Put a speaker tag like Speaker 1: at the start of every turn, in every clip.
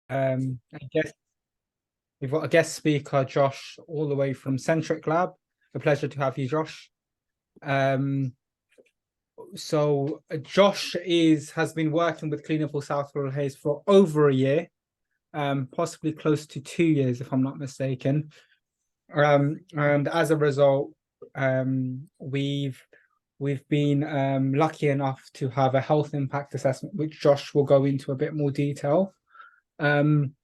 Speaker 1: I guess we've got a guest speaker, Josh, all the way from Centric Lab. A pleasure to have you, Josh. Josh has been working with Cleaner for Southall Hayes for over a year, possibly close to 2 years, if I'm not mistaken. And as a result, we've been lucky enough to have a health impact assessment, which Josh will go into a bit more detail. So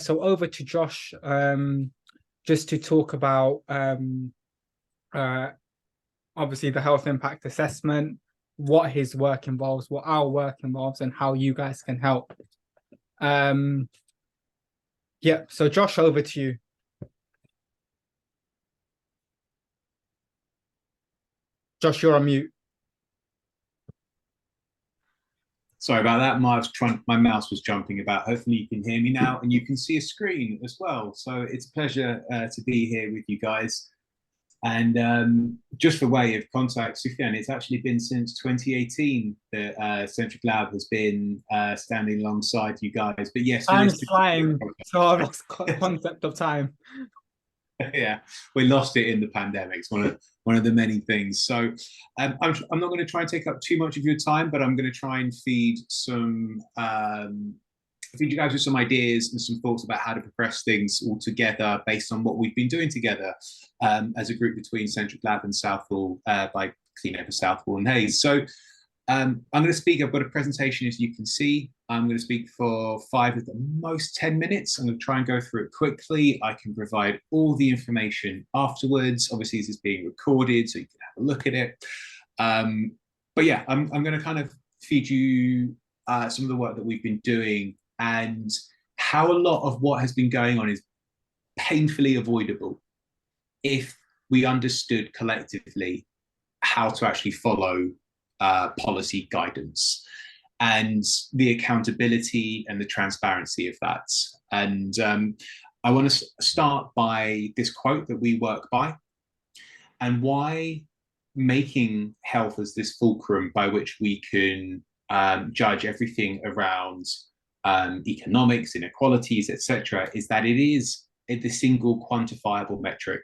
Speaker 1: over to Josh, just to talk about obviously the health impact assessment, what his work involves, what our work involves, and how you guys can help. So Josh, over to you. Josh, you're on mute.
Speaker 2: Sorry about that. My mouse was jumping about. Hopefully you can hear me now, and you can see a screen as well. So it's a pleasure to be here with you guys. And just for way of context, Sufyan, it's actually been since 2018 that Centric Lab has been standing alongside you guys. But yes,
Speaker 1: time's flying, so I've lost concept of time.
Speaker 2: Yeah, we lost it in the pandemic. It's one of the many things. So I'm not going to try and take up too much of your time, but I'm going to try and feed you guys with some ideas and some thoughts about how to progress things all together based on what we've been doing together as a group between Centric Lab and Southall by Clean Air for Southall and Hayes. So I'm going to speak. I've got a presentation, as you can see. I'm going to speak for 5 at the most 10 minutes. I'm going to try and go through it quickly. I can provide all the information afterwards. Obviously, this is being recorded, so you can have a look at it. But yeah, I'm going to kind of feed you some of the work that we've been doing and how a lot of what has been going on is painfully avoidable if we understood collectively how to actually follow policy guidance and the accountability and the transparency of that. And I want to start by this quote that we work by and why making health as this fulcrum by which we can judge everything around economics, inequalities, etc., is that it is the single quantifiable metric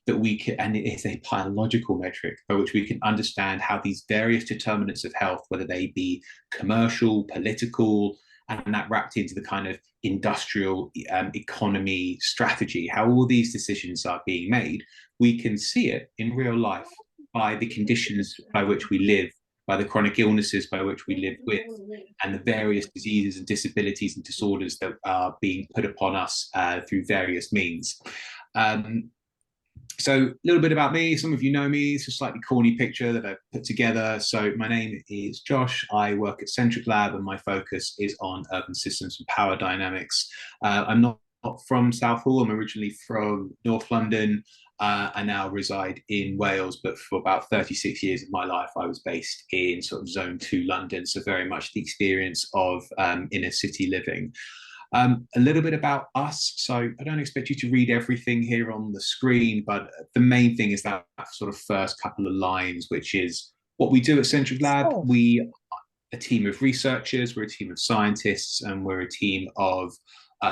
Speaker 2: that we can, and it is a biological metric by which we can understand how these various determinants of health, whether they be commercial, political, and that wrapped into the kind of industrial economy strategy, how all these decisions are being made, we can see it in real life by the conditions by which we live, by the chronic illnesses by which we live with, and the various diseases and disabilities and disorders that are being put upon us through various means. So a little bit about me. Some of you know me. It's a slightly corny picture that I've put together. So my name is Josh. I work at Centric Lab and my focus is on urban systems and power dynamics. I'm not from Southall. I'm originally from North London. I now reside in Wales, but for about 36 years of my life, I was based in sort of Zone 2 London. So very much the experience of inner city living. A little bit about us. So I don't expect you to read everything here on the screen, but the main thing is that sort of first couple of lines, which is what we do at Centric Lab. Oh. We are a team of researchers, we're a team of scientists, and we're a team of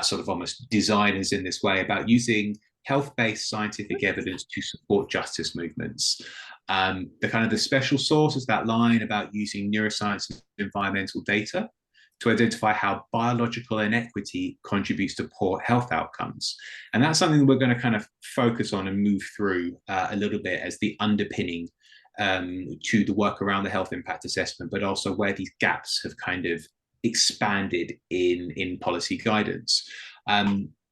Speaker 2: sort of almost designers in this way about using health-based scientific evidence to support justice movements. The kind of the special sauce is that line about using neuroscience and environmental data to identify how biological inequity contributes to poor health outcomes. And that's something we're going to kind of focus on and move through a little bit as the underpinning to the work around the health impact assessment, but also where these gaps have kind of expanded in policy guidance.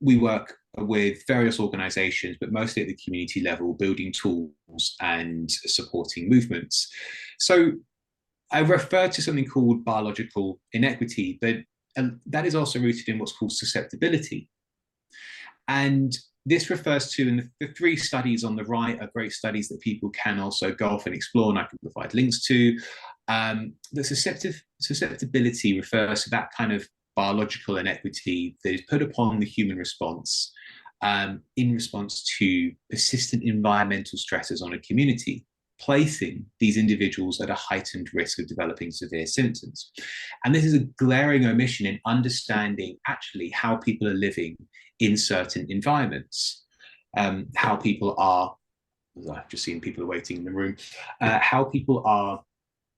Speaker 2: We work with various organizations, but mostly at the community level, building tools and supporting movements. So I refer to something called biological inequity, but that is also rooted in what's called susceptibility. And this refers to, and the 3 studies on the right are great studies that people can also go off and explore, and I can provide links to. The susceptibility refers to that kind of biological inequity that is put upon the human response in response to persistent environmental stresses on a community. placing these individuals at a heightened risk of developing severe symptoms. And this is a glaring omission in understanding actually how people are living in certain environments, how people are, I've just seen people waiting in the room, how people are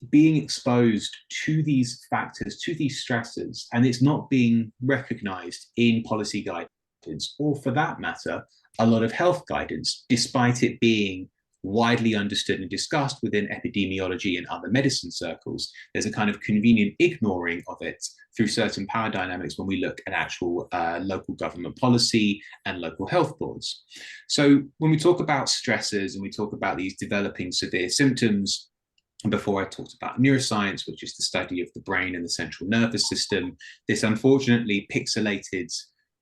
Speaker 2: being exposed to these factors, to these stressors, and it's not being recognized in policy guidance, or for that matter, a lot of health guidance, despite it being widely understood and discussed within epidemiology and other medicine circles. There's a kind of convenient ignoring of it through certain power dynamics when we look at actual local government policy and local health boards. So when we talk about stressors and we talk about these developing severe symptoms, and before I talked about neuroscience, which is the study of the brain and the central nervous system, this unfortunately pixelated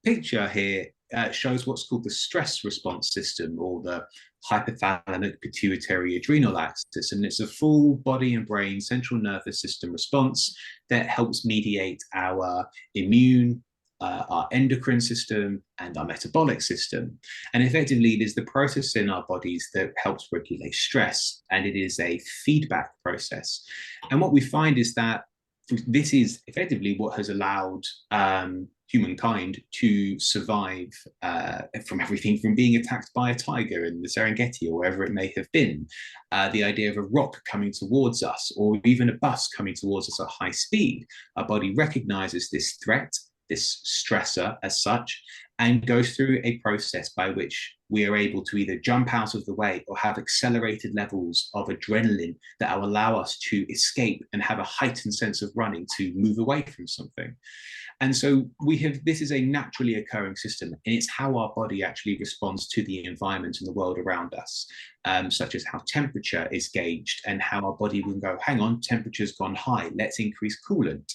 Speaker 2: picture here shows what's called the stress response system, or the hypothalamic pituitary adrenal axis. And it's a full body and brain central nervous system response that helps mediate our immune, our endocrine system, and our metabolic system. And effectively, it is the process in our bodies that helps regulate stress, and it is a feedback process. And what we find is that this is effectively what has allowed humankind to survive from everything from being attacked by a tiger in the Serengeti or wherever it may have been, the idea of a rock coming towards us, or even a bus coming towards us at high speed. Our body recognizes this threat, this stressor as such, and goes through a process by which we are able to either jump out of the way or have accelerated levels of adrenaline that will allow us to escape and have a heightened sense of running to move away from something. And so this is a naturally occurring system, and it's how our body actually responds to the environment and the world around us, such as how temperature is gauged and how our body will go, hang on, temperature's gone high, let's increase coolant.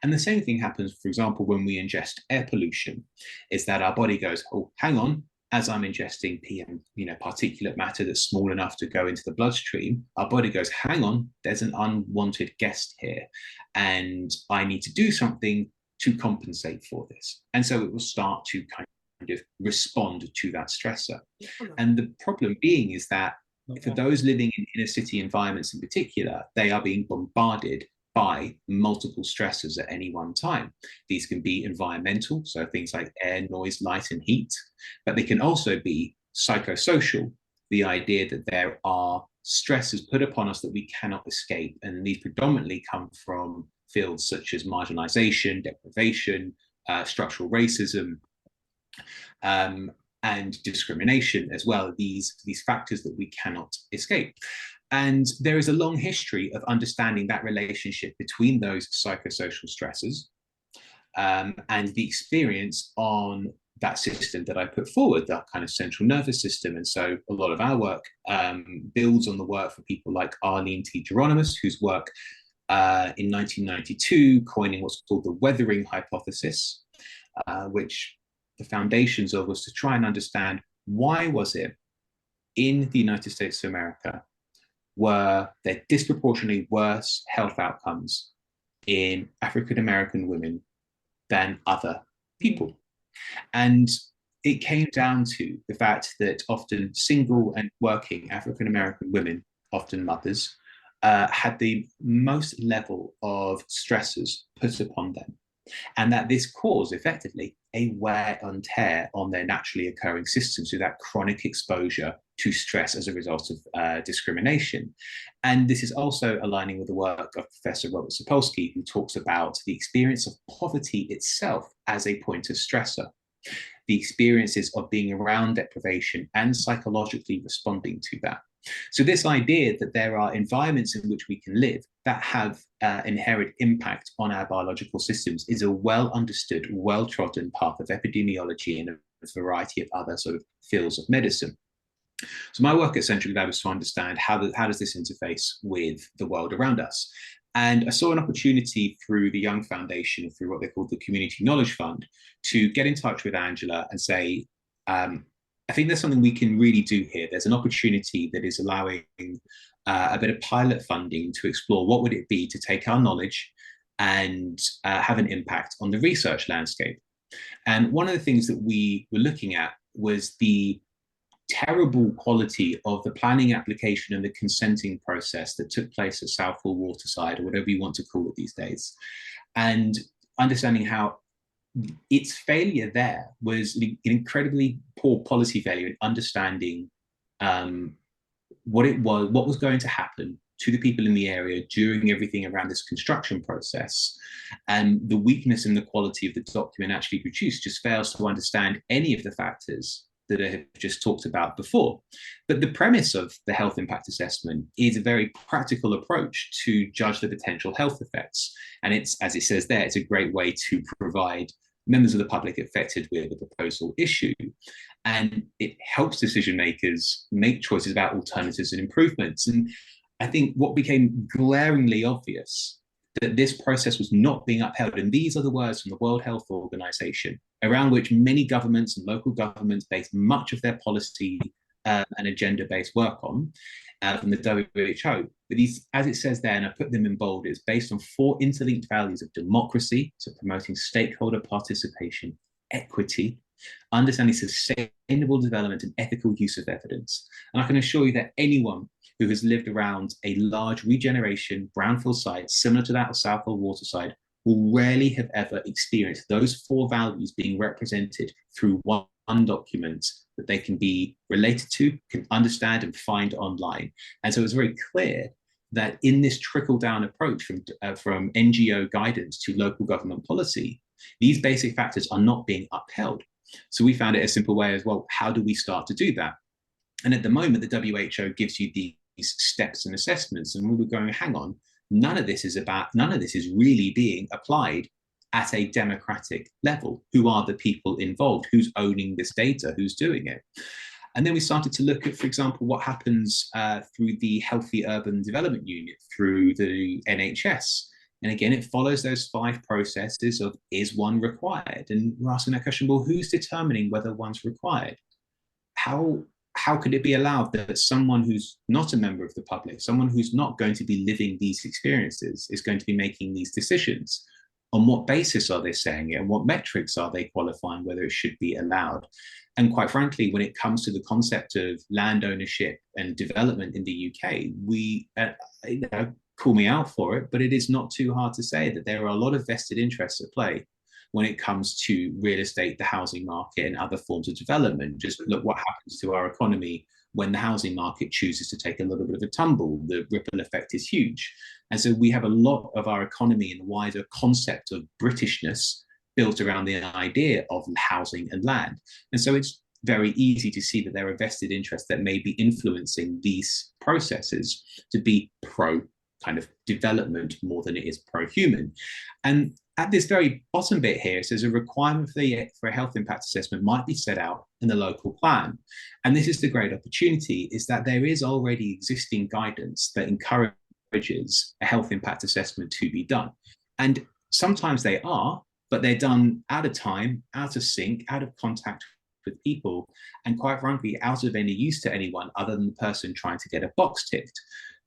Speaker 2: And the same thing happens, for example, when we ingest air pollution, is that our body goes, oh, hang on, as I'm ingesting PM, particulate matter that's small enough to go into the bloodstream, our body goes, hang on, there's an unwanted guest here, and I need to do something to compensate for this. And so it will start to kind of respond to that stressor. And the problem being is that for those living in inner city environments in particular, they are being bombarded by multiple stressors at any one time. These can be environmental, so things like air, noise, light, and heat, but they can also be psychosocial, the idea that there are stresses put upon us that we cannot escape. And these predominantly come from fields such as marginalization, deprivation, structural racism, and discrimination as well, these factors that we cannot escape. And there is a long history of understanding that relationship between those psychosocial stresses and the experience on that system that I put forward, that kind of central nervous system. And so a lot of our work builds on the work for people like Arlene T. Geronimus, whose work in 1992 coining what's called the weathering hypothesis, which the foundations of was to try and understand why was it in the United States of America were there disproportionately worse health outcomes in African-American women than other people. And it came down to the fact that often single and working African-American women, often mothers, had the most level of stresses put upon them. And that this caused effectively a wear and tear on their naturally occurring systems through that chronic exposure to stress as a result of discrimination. And this is also aligning with the work of Professor Robert Sapolsky, who talks about the experience of poverty itself as a point of stressor, the experiences of being around deprivation and psychologically responding to that. So this idea that there are environments in which we can live that have inherent impact on our biological systems is a well understood, well-trodden path of epidemiology and a variety of other sort of fields of medicine. So my work at Centric Lab is to understand how does this interface with the world around us. And I saw an opportunity through the Young Foundation, through what they call the Community Knowledge Fund, to get in touch with Angela and say, I think there's something we can really do here. There's an opportunity that is allowing a bit of pilot funding to explore what would it be to take our knowledge and have an impact on the research landscape. And one of the things that we were looking at was the terrible quality of the planning application and the consenting process that took place at Southall Waterside, or whatever you want to call it these days, and understanding how its failure there was an incredibly poor policy failure in understanding what was going to happen to the people in the area during everything around this construction process. And the weakness in the quality of the document actually produced just fails to understand any of the factors that I have just talked about before. But the premise of the health impact assessment is a very practical approach to judge the potential health effects. And it's, as it says there, it's a great way to provide members of the public affected with the proposal issue. And it helps decision makers make choices about alternatives and improvements. And I think what became glaringly obvious, that this process was not being upheld. And these are the words from the World Health Organization, around which many governments and local governments base much of their policy and agenda-based work on, from the WHO. But these, as it says there, and I put them in bold, is based on 4 interlinked values of democracy, so promoting stakeholder participation, equity, understanding sustainable development, and ethical use of evidence. And I can assure you that anyone who has lived around a large regeneration brownfield site similar to that of Southall Waterside will rarely have ever experienced those 4 values being represented through one document that they can be related to, can understand and find online. And so it's very clear that in this trickle-down approach from NGO guidance to local government policy, these basic factors are not being upheld. So we found it a simple way as well, how do we start to do that? And at the moment, the WHO gives you these steps and assessments, and we were going, hang on, none of this is really being applied at a democratic level. Who are the people involved? Who's owning this data? Who's doing it? And then we started to look at, for example, what happens through the Healthy Urban Development Unit, through the NHS. And again, it follows those 5 processes of, is one required? And we're asking that question, well, who's determining whether one's required? How could it be allowed that someone who's not a member of the public, someone who's not going to be living these experiences, is going to be making these decisions? On what basis are they saying it? And what metrics are they qualifying whether it should be allowed? And quite frankly, when it comes to the concept of land ownership and development in the UK, we, call me out for it, but it is not too hard to say that there are a lot of vested interests at play when it comes to real estate, the housing market, and other forms of development. Just look what happens to our economy when the housing market chooses to take a little bit of a tumble. The ripple effect is huge. And so we have a lot of our economy and the wider concept of Britishness built around the idea of housing and land. And so it's very easy to see that there are vested interests that may be influencing these processes to be pro kind of development more than it is pro-human. And at this very bottom bit here, it says a requirement for a health impact assessment might be set out in the local plan. And this is the great opportunity, is that there is already existing guidance that encourages a health impact assessment to be done. And sometimes they are, but they're done out of time, out of sync, out of contact with people, and quite frankly, out of any use to anyone other than the person trying to get a box ticked.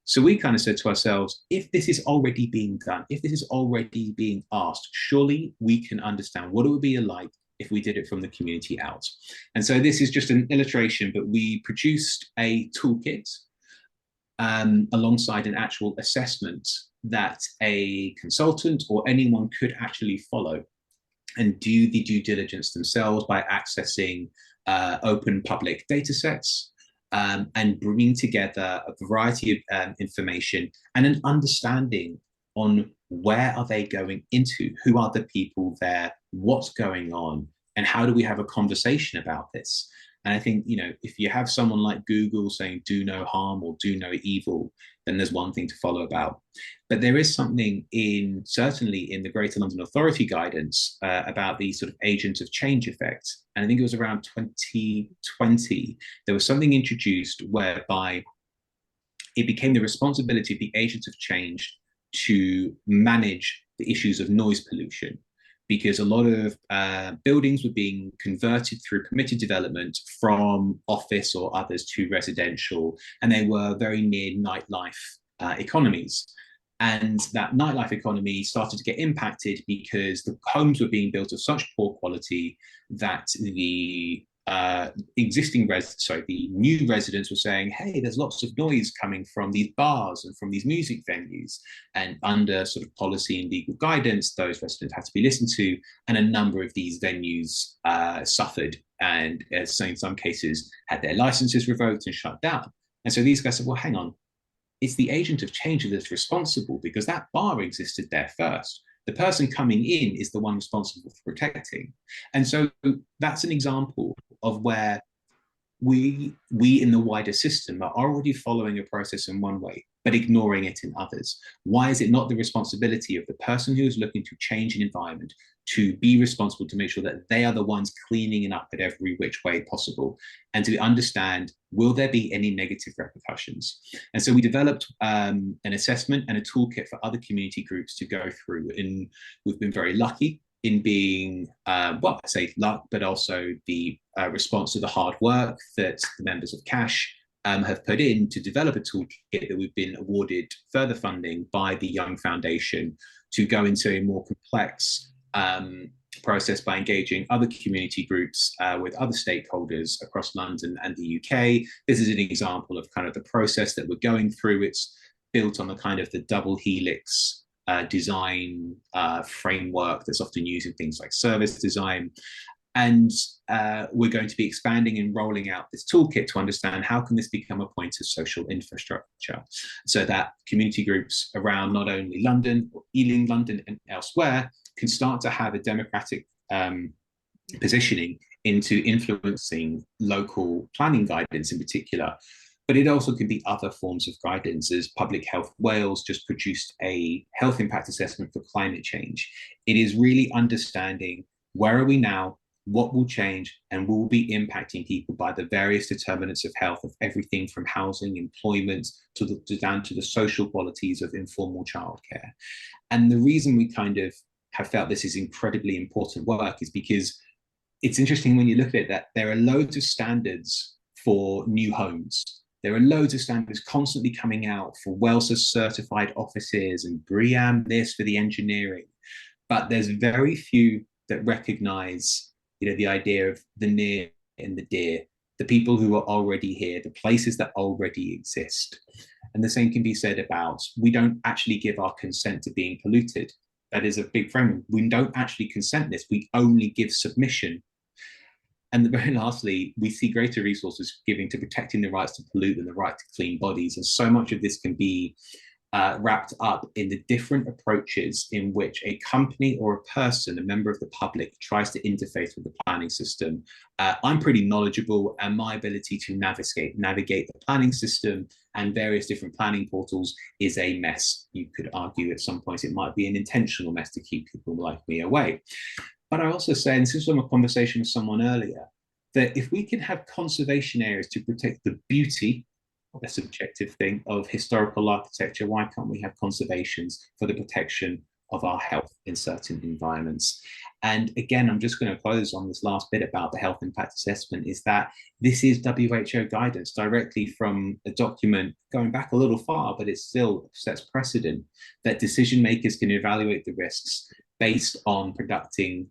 Speaker 2: So we kind of said to ourselves, if this is already being done, if this is already being asked, surely we can understand what it would be like if we did it from the community out. And so this is just an illustration, but we produced a toolkit alongside an actual assessment that a consultant or anyone could actually follow and do the due diligence themselves by accessing open public data sets, and bringing together a variety of information and an understanding on where are they going into, who are the people there, what's going on, and how do we have a conversation about this? And I think, if you have someone like Google saying do no harm or do no evil, then there's one thing to follow about. But there is something certainly in the Greater London Authority guidance about the sort of agent of change effect. And I think it was around 2020, there was something introduced whereby it became the responsibility of the agent of change to manage the issues of noise pollution, because a lot of buildings were being converted through permitted development from office or others to residential, and they were very near nightlife economies. And that nightlife economy started to get impacted because the homes were being built of such poor quality that the the new residents were saying, hey, there's lots of noise coming from these bars and from these music venues. And under sort of policy and legal guidance, those residents had to be listened to. And a number of these venues suffered and so in some cases had their licenses revoked and shut down. And so these guys said, well, hang on, it's the agent of change that's responsible because that bar existed there first. The person coming in is the one responsible for protecting. And so that's an example of where we in the wider system are already following a process in one way, but ignoring it in others. Why is it not the responsibility of the person who is looking to change an environment to be responsible to make sure that they are the ones cleaning it up in every which way possible, and to understand, will there be any negative repercussions? And so we developed an assessment and a toolkit for other community groups to go through. And we've been very lucky in being, well, I say luck, but also the response to the hard work that the members of CASH have put in to develop a toolkit that we've been awarded further funding by the Young Foundation to go into a more complex process by engaging other community groups with other stakeholders across London and the UK. This is an example of kind of the process that we're going through. It's built on the kind of the double helix design framework that's often used in things like service design. And we're going to be expanding and rolling out this toolkit to understand how can this become a point of social infrastructure so that community groups around not only London, or Ealing, London and elsewhere can start to have a democratic positioning into influencing local planning guidance in particular. But it also can be other forms of guidance, as Public Health Wales just produced a health impact assessment for climate change. It is really understanding where are we now, what will change, and will be impacting people by the various determinants of health of everything from housing, employment, down to the social qualities of informal childcare. And the reason we kind of have felt this is incredibly important work is because it's interesting when you look at it that there are loads of standards for new homes. There are loads of standards constantly coming out for WELSA certified offices and BREEAM this for the engineering, but there's very few that recognize, you know, the idea of the near and the dear, the people who are already here, the places that already exist. And the same can be said about, we don't actually give our consent to being polluted. That is a big frame. We don't actually consent this, we only give submission. And very lastly, we see greater resources giving to protecting the rights to pollute and the right to clean bodies. And so much of this can be wrapped up in the different approaches in which a company or a person, a member of the public, tries to interface with the planning system. I'm pretty knowledgeable, and my ability to navigate the planning system and various different planning portals is a mess. You could argue at some points it might be an intentional mess to keep people like me away. But I also say, and this is from a conversation with someone earlier, that if we can have conservation areas to protect the beauty, a subjective thing, of historical architecture, why can't we have conservations for the protection of our health in certain environments? And again, I'm just going to close on this last bit about the health impact assessment, is that this is WHO guidance directly from a document going back a little far, but it still sets precedent that decision makers can evaluate the risks based on conducting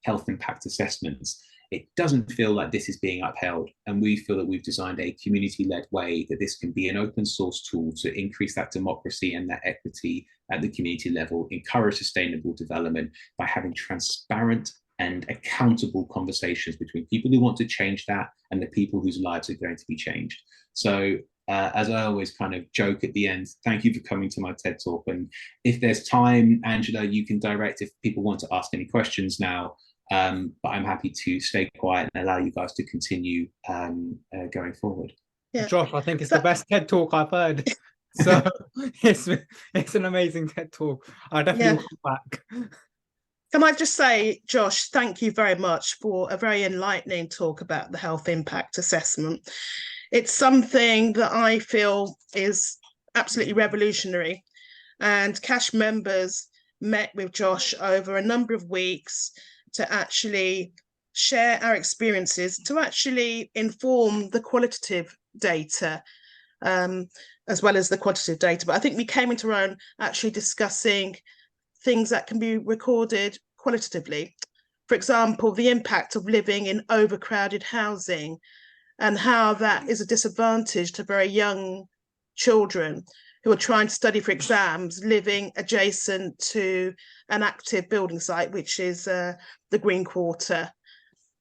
Speaker 2: health impact assessments. It doesn't feel like this is being upheld, and we feel that we've designed a community-led way that this can be an open source tool to increase that democracy and that equity at the community level, encourage sustainable development by having transparent and accountable conversations between people who want to change that and the people whose lives are going to be changed. So as I always kind of joke at the end, thank you for coming to my TED Talk. And if there's time, Angela, you can direct if people want to ask any questions now. But I'm happy to stay quiet and allow you guys to continue going forward.
Speaker 1: Yeah. Josh, I think it's the best TED Talk I've heard. So it's an amazing TED Talk. I definitely will come back.
Speaker 3: Can I just say, Josh, thank you very much for a very enlightening talk about the health impact assessment. It's something that I feel is absolutely revolutionary. And CASH members met with Josh over a number of weeks to actually share our experiences, to actually inform the qualitative data, as well as the quantitative data. But I think we came into our own actually discussing things that can be recorded qualitatively. for example, the impact of living in overcrowded housing and how that is a disadvantage to very young children who are trying to study for exams, living adjacent to an active building site, which is the Green Quarter.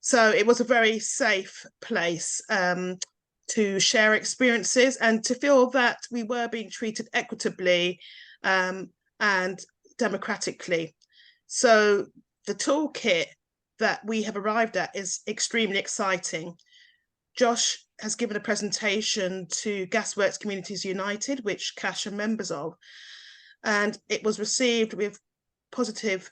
Speaker 3: So it was a very safe place to share experiences and to feel that we were being treated equitably and democratically. So the toolkit that we have arrived at is extremely exciting. Josh has given a presentation to Gasworks Communities United, which Cash are members of, and it was received with positive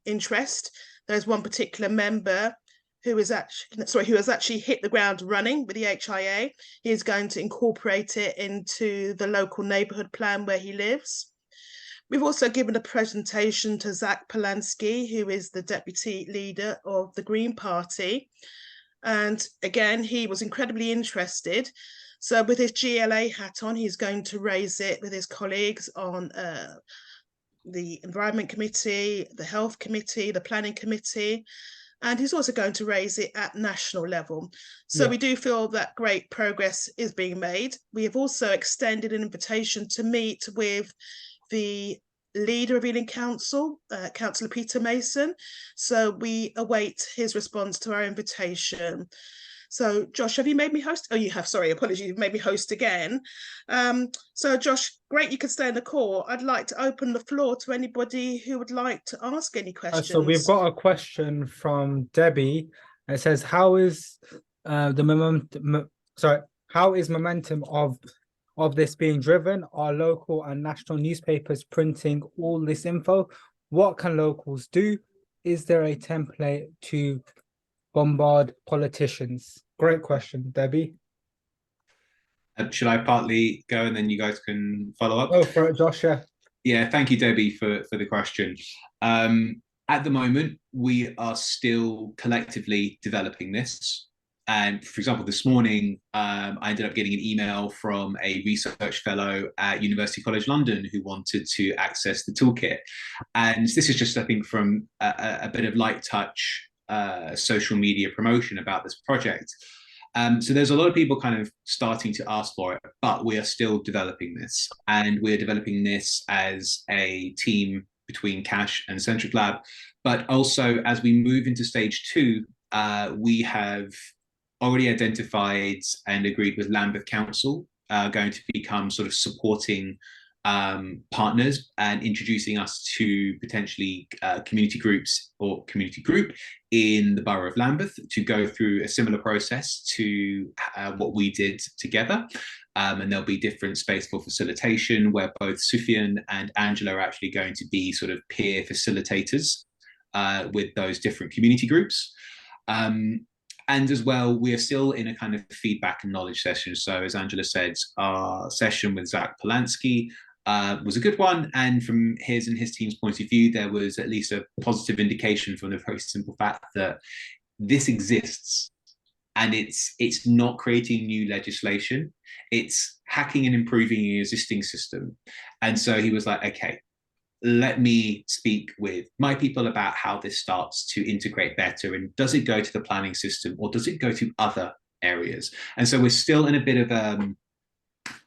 Speaker 3: interest. There's one particular member who has actually hit the ground running with the HIA. He is going to incorporate it into the local neighbourhood plan where he lives. We've also given a presentation to Zach Polanski, who is the deputy leader of the Green Party. And again, he was incredibly interested. So with his GLA hat on, he's going to raise it with his colleagues on the Environment Committee, the Health Committee, the Planning Committee, and he's also going to raise it at national level. So we do feel that great progress is being made. We have also extended an invitation to meet with the leader of Ealing Council, Councillor Peter Mason. So we await his response to our invitation. So Josh, have you made me host? Oh, you have, sorry, apologies, you've made me host again. So Josh, great you could stay in the call. I'd like to open the floor to anybody who would like to ask any questions.
Speaker 1: So we've got a question from Debbie. It says, how is momentum of this being driven? Are local and national newspapers printing all this info? What can locals do? Is there a template to bombard politicians? Great question, Debbie.
Speaker 2: Should I partly go and then you guys can follow up?
Speaker 1: Go for it, Josh.
Speaker 2: Yeah, thank you, Debbie, for the question. At the moment, we are still collectively developing this. And for example, this morning, I ended up getting an email from a research fellow at University College London who wanted to access the toolkit. And this is just, I think, from a bit of light touch social media promotion about this project. So there's a lot of people kind of starting to ask for it, but we are still developing this. And we're developing this as a team between Cash and Centric Lab. But also, as we move into stage 2, we have already identified and agreed with Lambeth Council, going to become sort of supporting partners and introducing us to potentially community groups or community group in the borough of Lambeth to go through a similar process to what we did together. And there'll be different space for facilitation where both Sufyan and Angela are actually going to be sort of peer facilitators with those different community groups. And as well, we are still in a kind of feedback and knowledge session. So as Angela said, our session with Zach Polanski was a good one. And from his and his team's point of view, there was at least a positive indication from the very simple fact that this exists. And it's not creating new legislation. It's hacking and improving an existing system. And so he was like, okay, let me speak with my people about how this starts to integrate better. And does it go to the planning system or does it go to other areas? And so we're still in a bit of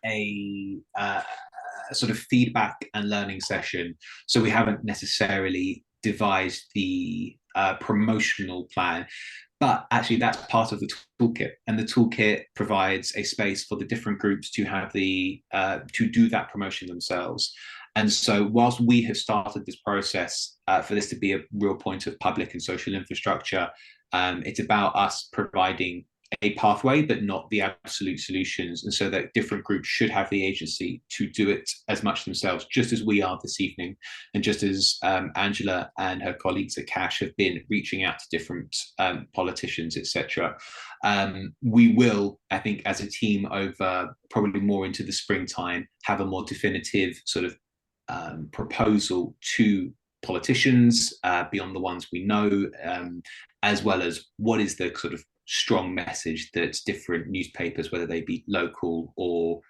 Speaker 2: a sort of feedback and learning session. So we haven't necessarily devised the promotional plan, but actually that's part of the toolkit. And the toolkit provides a space for the different groups to have to do that promotion themselves. And so whilst we have started this process for this to be a real point of public and social infrastructure, it's about us providing a pathway, but not the absolute solutions. And so that different groups should have the agency to do it as much themselves, just as we are this evening. And just as Angela and her colleagues at Cash have been reaching out to different politicians, etc. We will, I think, as a team over probably more into the springtime, have a more definitive sort of proposal to politicians beyond the ones we know, as well as what is the sort of strong message that different newspapers, whether they be local or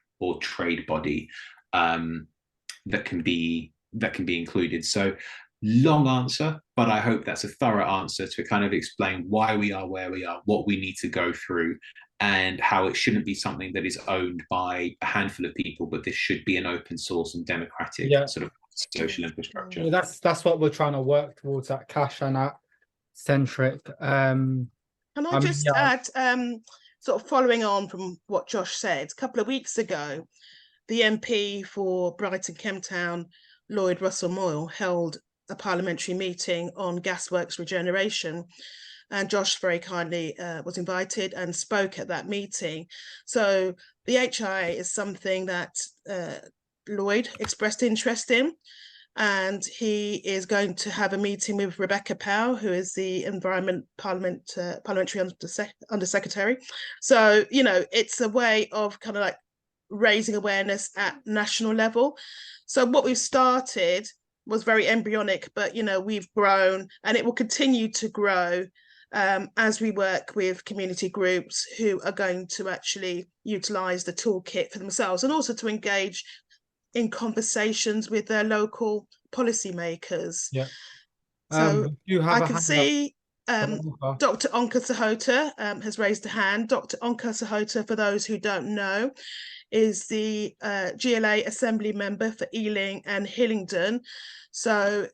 Speaker 2: trade body, that can be included. So long answer, but I hope that's a thorough answer to kind of explain why we are where we are, what we need to go through, and how it shouldn't be something that is owned by a handful of people, but this should be an open source and democratic sort of social infrastructure.
Speaker 1: Yeah, that's what we're trying to work towards at Cash and at Centric.
Speaker 3: Can I just add, sort of following on from what Josh said, a couple of weeks ago, the MP for Brighton Kemptown, Lloyd Russell Moyle, held a parliamentary meeting on gasworks regeneration, and Josh very kindly was invited and spoke at that meeting. So the HIA is something that Lloyd expressed interest in, and he is going to have a meeting with Rebecca Powell, who is the Parliamentary Undersecretary. So, you know, it's a way of kind of like raising awareness at national level. So what we've started was very embryonic, but, you know, we've grown and it will continue to grow as we work with community groups who are going to actually utilise the toolkit for themselves, and also to engage in conversations with their local policymakers.
Speaker 1: Yeah.
Speaker 3: So I can see
Speaker 1: Onkar.
Speaker 3: Dr. Onkar Sahota has raised a hand. Dr. Onkar Sahota, for those who don't know, is the GLA Assembly member for Ealing and Hillingdon. So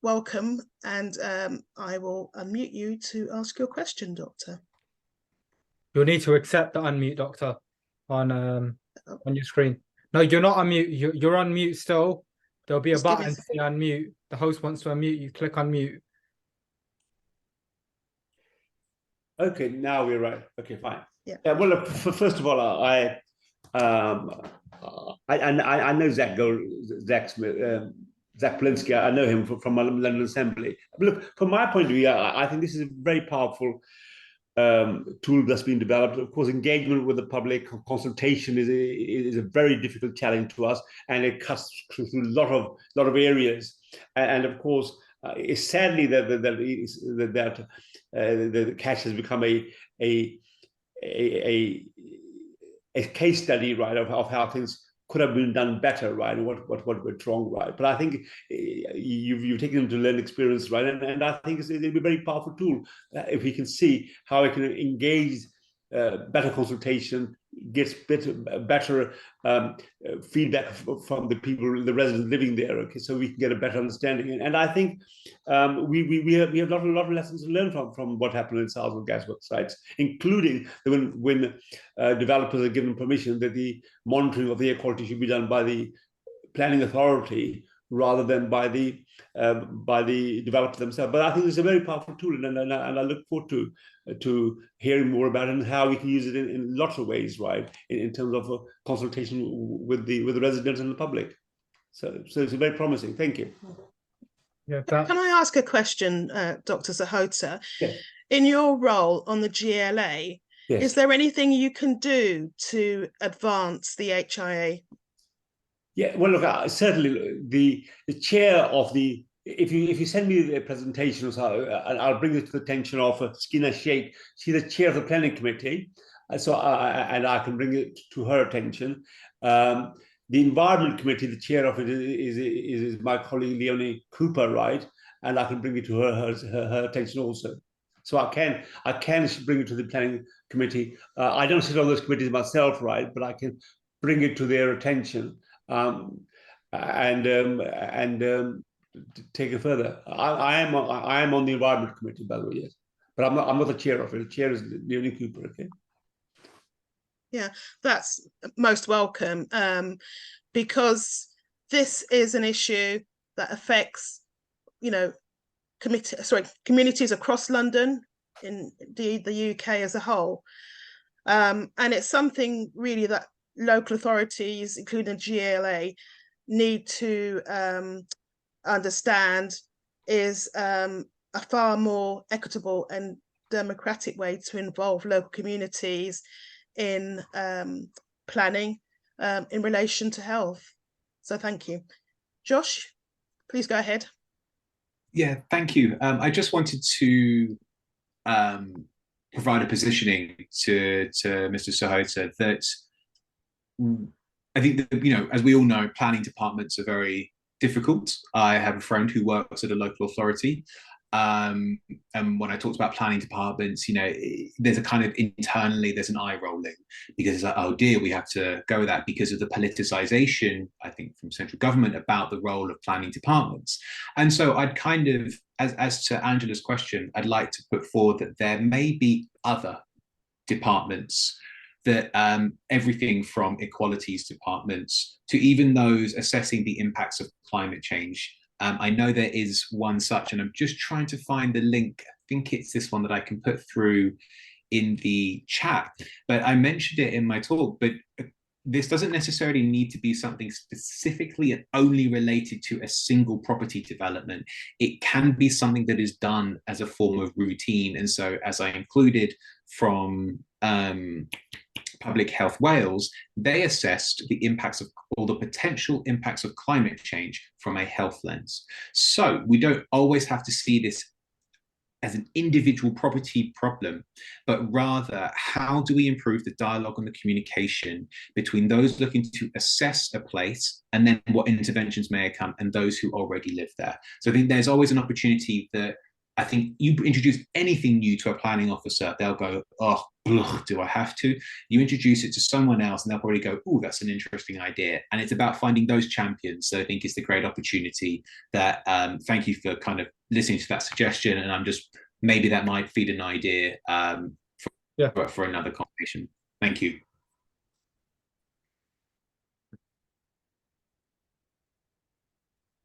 Speaker 3: welcome, and I will unmute you to ask your question, Doctor.
Speaker 1: You'll need to accept the unmute, Doctor, on your screen. No, you're not on mute. You're on mute still. There'll be a button to say unmute. The host wants to unmute you. Click unmute.
Speaker 4: Okay, now we're right. Okay, fine.
Speaker 3: Yeah.
Speaker 4: Well, look, first of all, I know Zach Polinsky. I know him from my London Assembly. But look, from my point of view, I think this is a very powerful tool that's been developed. Of course, engagement with the public, consultation is a very difficult challenge to us, and it cuts through a lot of areas. And of course, it's sadly that the cash has become a case study, right, of how things could have been done better, right, and what went wrong, right. But I think you've taken them to learn experience, right, and I think it'll be a very powerful tool if we can see how it can engage better consultation, gets better feedback from the people, the residents living there. Okay, so we can get a better understanding. And I think we have a lot of lessons to learn from what happened in Southall gasworks sites, including when developers are given permission that the monitoring of the air quality should be done by the planning authority rather than by the developer themselves. But I think it's a very powerful tool, and I look forward to hearing more about it and how we can use it in lots of ways, right, in terms of consultation with the residents and the public. So it's very promising. Thank you.
Speaker 1: Yeah.
Speaker 3: Can I ask a question, Dr. Sahota?
Speaker 4: Yes.
Speaker 3: In your role on the GLA,
Speaker 4: Yes.
Speaker 3: is there anything you can do to advance the HIA?
Speaker 4: Yeah, well, look, certainly the chair of the, if you send me a presentation or so, I'll bring it to the attention of Skinner Sheikh. She's the chair of the planning committee, so and I can bring it to her attention. The environment committee, the chair of it is my colleague Leonie Cooper, right? And I can bring it to her attention also. So I can bring it to the planning committee. I don't sit on those committees myself, right? But I can bring it to their attention. And take it further. I am on the environment committee, by the way, yes, but I'm not the chair of it. The chair is Leonie Cooper. Okay.
Speaker 3: Yeah, that's most welcome, because this is an issue that affects, you know, communities across London, in the UK as a whole, and it's something really that local authorities, including GLA, need to understand is a far more equitable and democratic way to involve local communities in planning in relation to health. So thank you. Josh, please go ahead.
Speaker 2: Yeah, thank you. I just wanted to provide a positioning to Mr. Sahota that I think that, you know, as we all know, planning departments are very difficult. I have a friend who works at a local authority. And when I talked about planning departments, you know, there's a kind of internally, there's an eye rolling because it's like, oh dear, we have to go with that because of the politicization, I think, from central government about the role of planning departments. And so I'd kind of, as to Angela's question, I'd like to put forward that there may be other departments that everything from equalities departments to even those assessing the impacts of climate change. I know there is one such, and I'm just trying to find the link. I think it's this one that I can put through in the chat, but I mentioned it in my talk, but this doesn't necessarily need to be something specifically and only related to a single property development. It can be something that is done as a form of routine. And so as I included from Public Health Wales, they assessed the impacts of or the potential impacts of climate change from a health lens. So we don't always have to see this as an individual property problem, but rather how do we improve the dialogue and the communication between those looking to assess a place and then what interventions may come and those who already live there. So I think there's always an opportunity that I think you introduce anything new to a planning officer, they'll go, oh, ugh, do I have to? You introduce it to someone else and they'll probably go, oh, that's an interesting idea. And it's about finding those champions. So I think it's the great opportunity that, thank you for kind of listening to that suggestion. And I'm just, maybe that might feed an idea for another conversation. Thank you.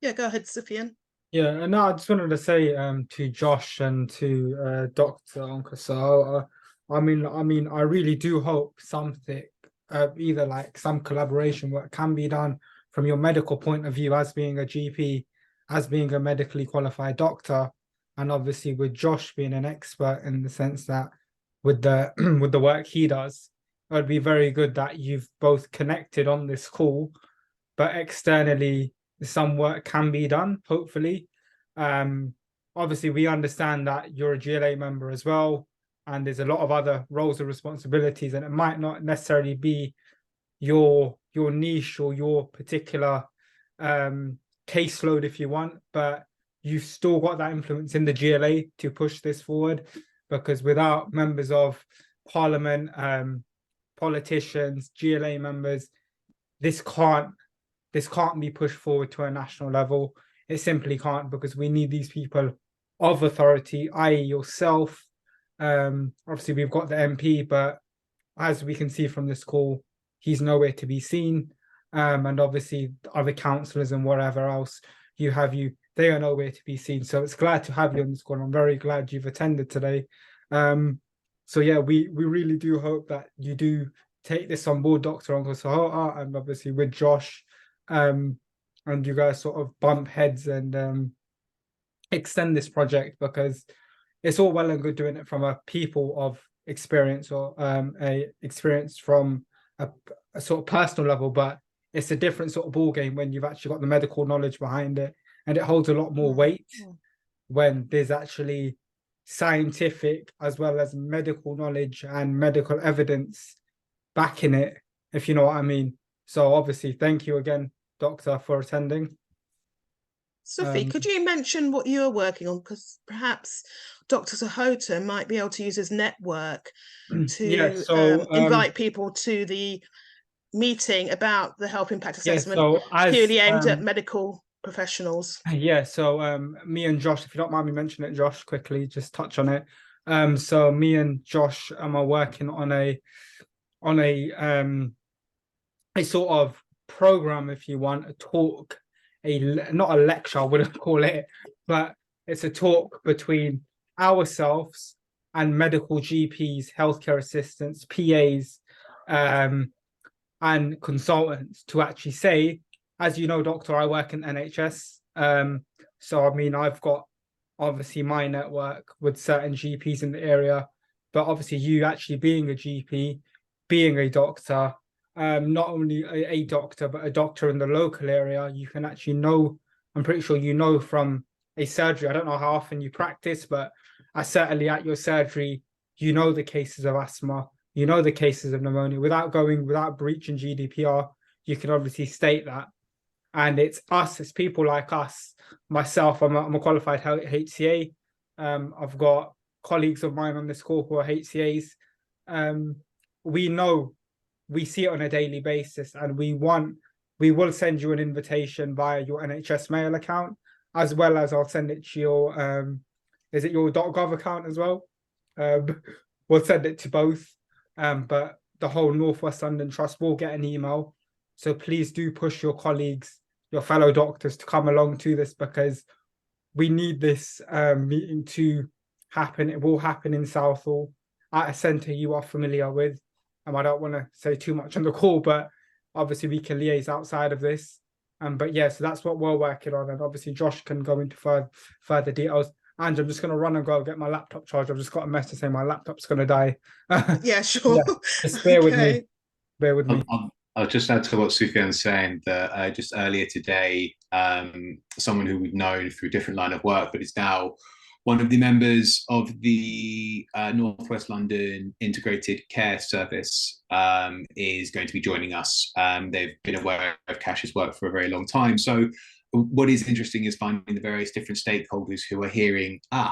Speaker 3: Yeah, go ahead, Sufyan.
Speaker 1: Yeah, and no, I just wanted to say to Josh and to Dr. Onkar Sahota, I mean, I really do hope something, either like some collaboration work can be done from your medical point of view as being a GP, as being a medically qualified doctor, and obviously with Josh being an expert in the sense that with the with the work he does, it would be very good that you've both connected on this call, but externally some work can be done, hopefully. Obviously, we understand that you're a GLA member as well, and there's a lot of other roles and responsibilities, and it might not necessarily be your niche or your particular caseload, if you want, but you've still got that influence in the GLA to push this forward, because without members of parliament, politicians, GLA members, this can't be pushed forward to a national level. It simply can't, because we need these people of authority, i.e. yourself. Obviously, we've got the MP, but as we can see from this call, he's nowhere to be seen. And obviously, other councillors and whatever else they are nowhere to be seen. So it's glad to have you on this call. I'm very glad you've attended today. So yeah, we really do hope that you do take this on board, Dr. Onkar Sahota, and obviously with Josh, and you guys sort of bump heads and extend this project, because it's all well and good doing it from a people of experience or a experience from a sort of personal level, but it's a different sort of ball game when you've actually got the medical knowledge behind it, and it holds a lot more weight when there's actually scientific as well as medical knowledge and medical evidence backing it, if you know what I mean. So obviously, thank you again, Doctor, for attending.
Speaker 3: Sophie, could you mention what you're working on? Because perhaps Dr. Sahota might be able to use his network to invite people to the meeting about the health impact assessment, purely aimed at medical professionals.
Speaker 1: Yeah, so me and Josh, if you don't mind me mentioning it, Josh, quickly, just touch on it. So me and Josh are working on a sort of program, if you want, a talk, not a lecture, I wouldn't call it, but it's a talk between ourselves and medical GPs, healthcare assistants, PAs, and consultants to actually say, as you know, Doctor, I work in NHS. So, I mean, I've got obviously my network with certain GPs in the area, but obviously you actually being a GP, being a doctor, not only a doctor, but a doctor in the local area, you can actually know, I'm pretty sure you know from a surgery, I don't know how often you practice, but certainly at your surgery, you know the cases of asthma, you know the cases of pneumonia, without breaching GDPR, you can obviously state that. And it's us, it's people like us. Myself, I'm a qualified HCA. I've got colleagues of mine on this call who are HCAs. We know, we see it on a daily basis, and we will send you an invitation via your NHS mail account, as well as I'll send it to your, is it your .gov account as well? We'll send it to both. But the whole North West London Trust will get an email. So please do push your colleagues, your fellow doctors, to come along to this, because we need this meeting to happen. It will happen in Southall at a centre you are familiar with. I don't want to say too much on the call, but obviously we can liaise outside of this. But yeah, so that's what we're working on. And obviously Josh can go into further details. And I'm just going to run and go get my laptop charged. I've just got a message saying my laptop's going to die.
Speaker 3: Yeah, sure.
Speaker 1: Yeah, just bear with me. Bear with me.
Speaker 2: I'll just add to what Sufyan's saying that just earlier today, someone who we've known through a different line of work, but is now one of the members of the North West London Integrated Care Service, is going to be joining us. They've been aware of Cash's work for a very long time. So what is interesting is finding the various different stakeholders who are hearing, a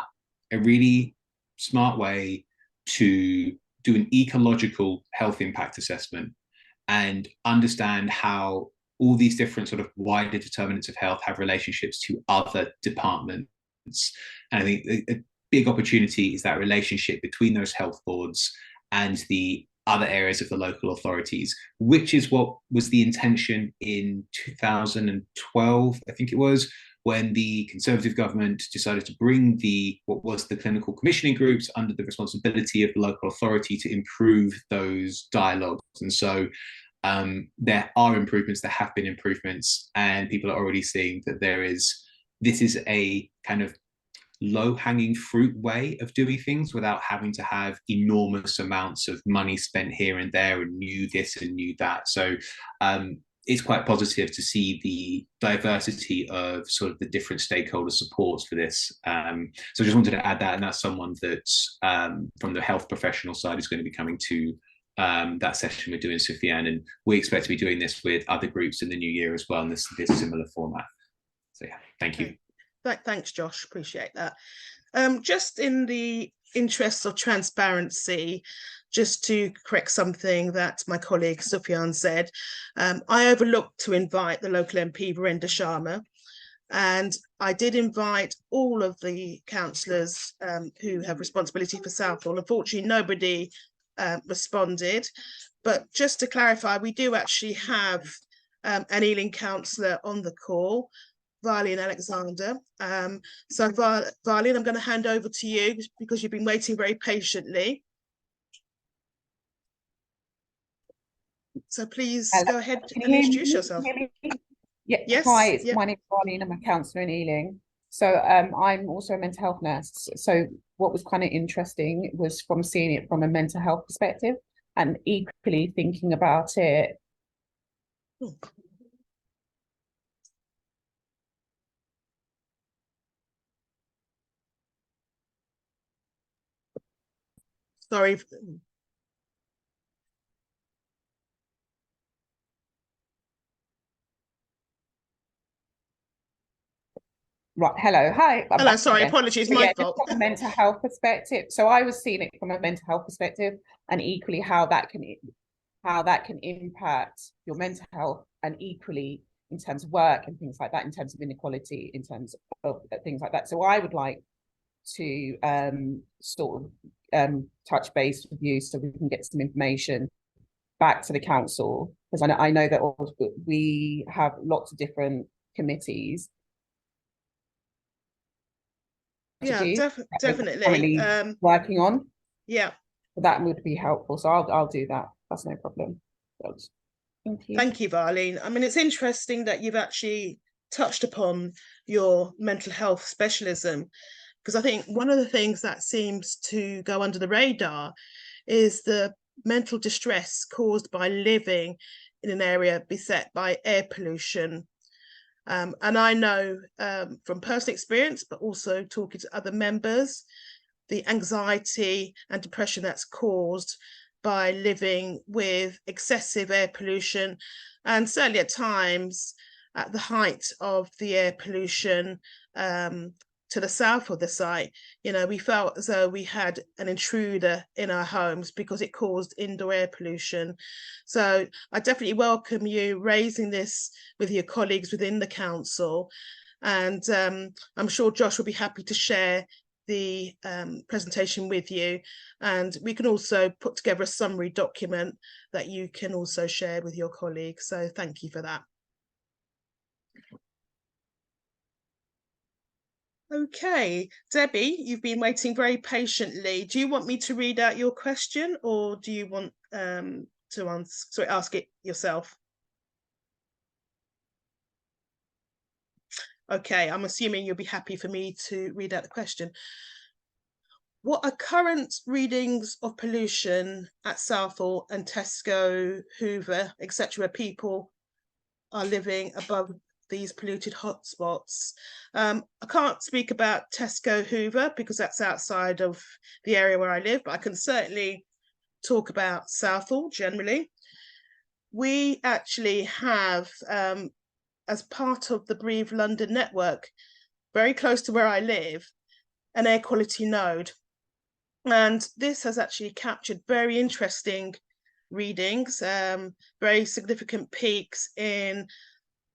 Speaker 2: really smart way to do an ecological health impact assessment and understand how all these different sort of wider determinants of health have relationships to other departments. And I think a big opportunity is that relationship between those health boards and the other areas of the local authorities, which is what was the intention in 2012, I think it was, when the Conservative government decided to bring what was the clinical commissioning groups under the responsibility of the local authority to improve those dialogues. And so there are improvements, there have been improvements, and people are already seeing that this is a kind of low-hanging fruit way of doing things without having to have enormous amounts of money spent here and there and new this and new that. So it's quite positive to see the diversity of sort of the different stakeholder supports for this. So I just wanted to add that, and that's someone that from the health professional side is going to be coming to that session we're doing, Sufyan, and we expect to be doing this with other groups in the new year as well in this similar format. So yeah, thank you.
Speaker 3: Thanks, Josh. Appreciate that. Just in the interest of transparency, just to correct something that my colleague Sufyan said, I overlooked to invite the local MP, Virendra Sharma, and I did invite all of the councillors who have responsibility for Southall. Unfortunately, nobody responded. But just to clarify, we do actually have an Ealing councillor on the call, Varlene Alexander. So Varlene, I'm going to hand over to you because you've been waiting very patiently. So please go ahead and introduce yourself.
Speaker 5: Yeah.
Speaker 3: Yes.
Speaker 5: Hi,
Speaker 3: Yep.
Speaker 5: My name is Varlene. I'm a counsellor in Ealing. So I'm also a mental health nurse. So what was kind of interesting was from seeing it from a mental health perspective and equally thinking about it.
Speaker 3: Sorry.
Speaker 5: Right. Hello. Hi.
Speaker 3: Hello. Sorry. Apologies.
Speaker 5: So,
Speaker 3: my
Speaker 5: yeah,
Speaker 3: fault.
Speaker 5: just from a mental health perspective. So I was seeing it from a mental health perspective, and equally how that can impact your mental health, and equally in terms of work and things like that, in terms of inequality, in terms of things like that. So I would like to sort of touch base with you so we can get some information back to the council, because I know that we have lots of different committees.
Speaker 3: Yeah, definitely.
Speaker 5: Working on.
Speaker 3: Yeah.
Speaker 5: That would be helpful. So I'll do that. That's no problem. Thank you.
Speaker 3: Thank you, Varlene. I mean, it's interesting that you've actually touched upon your mental health specialism, because I think one of the things that seems to go under the radar is the mental distress caused by living in an area beset by air pollution. And I know from personal experience, but also talking to other members, the anxiety and depression that's caused by living with excessive air pollution, and certainly at times at the height of the air pollution to the south of the site, we felt as though we had an intruder in our homes because it caused indoor air pollution. So I definitely welcome you raising this with your colleagues within the council. And I'm sure Josh will be happy to share the presentation with you. And we can also put together a summary document that you can also share with your colleagues. So thank you for that. Okay, Debbie, you've been waiting very patiently. Do you want me to read out your question, or do you want to ask it yourself? Okay, I'm assuming you'll be happy for me to read out the question. What are current readings of pollution at Southall and Tesco, Hoover, etc., where people are living above these polluted hotspots? I can't speak about Tesco, Hoover, because that's outside of the area where I live, but I can certainly talk about Southall generally. We actually have, as part of the Breathe London network, very close to where I live, an air quality node. And this has actually captured very interesting readings, very significant peaks in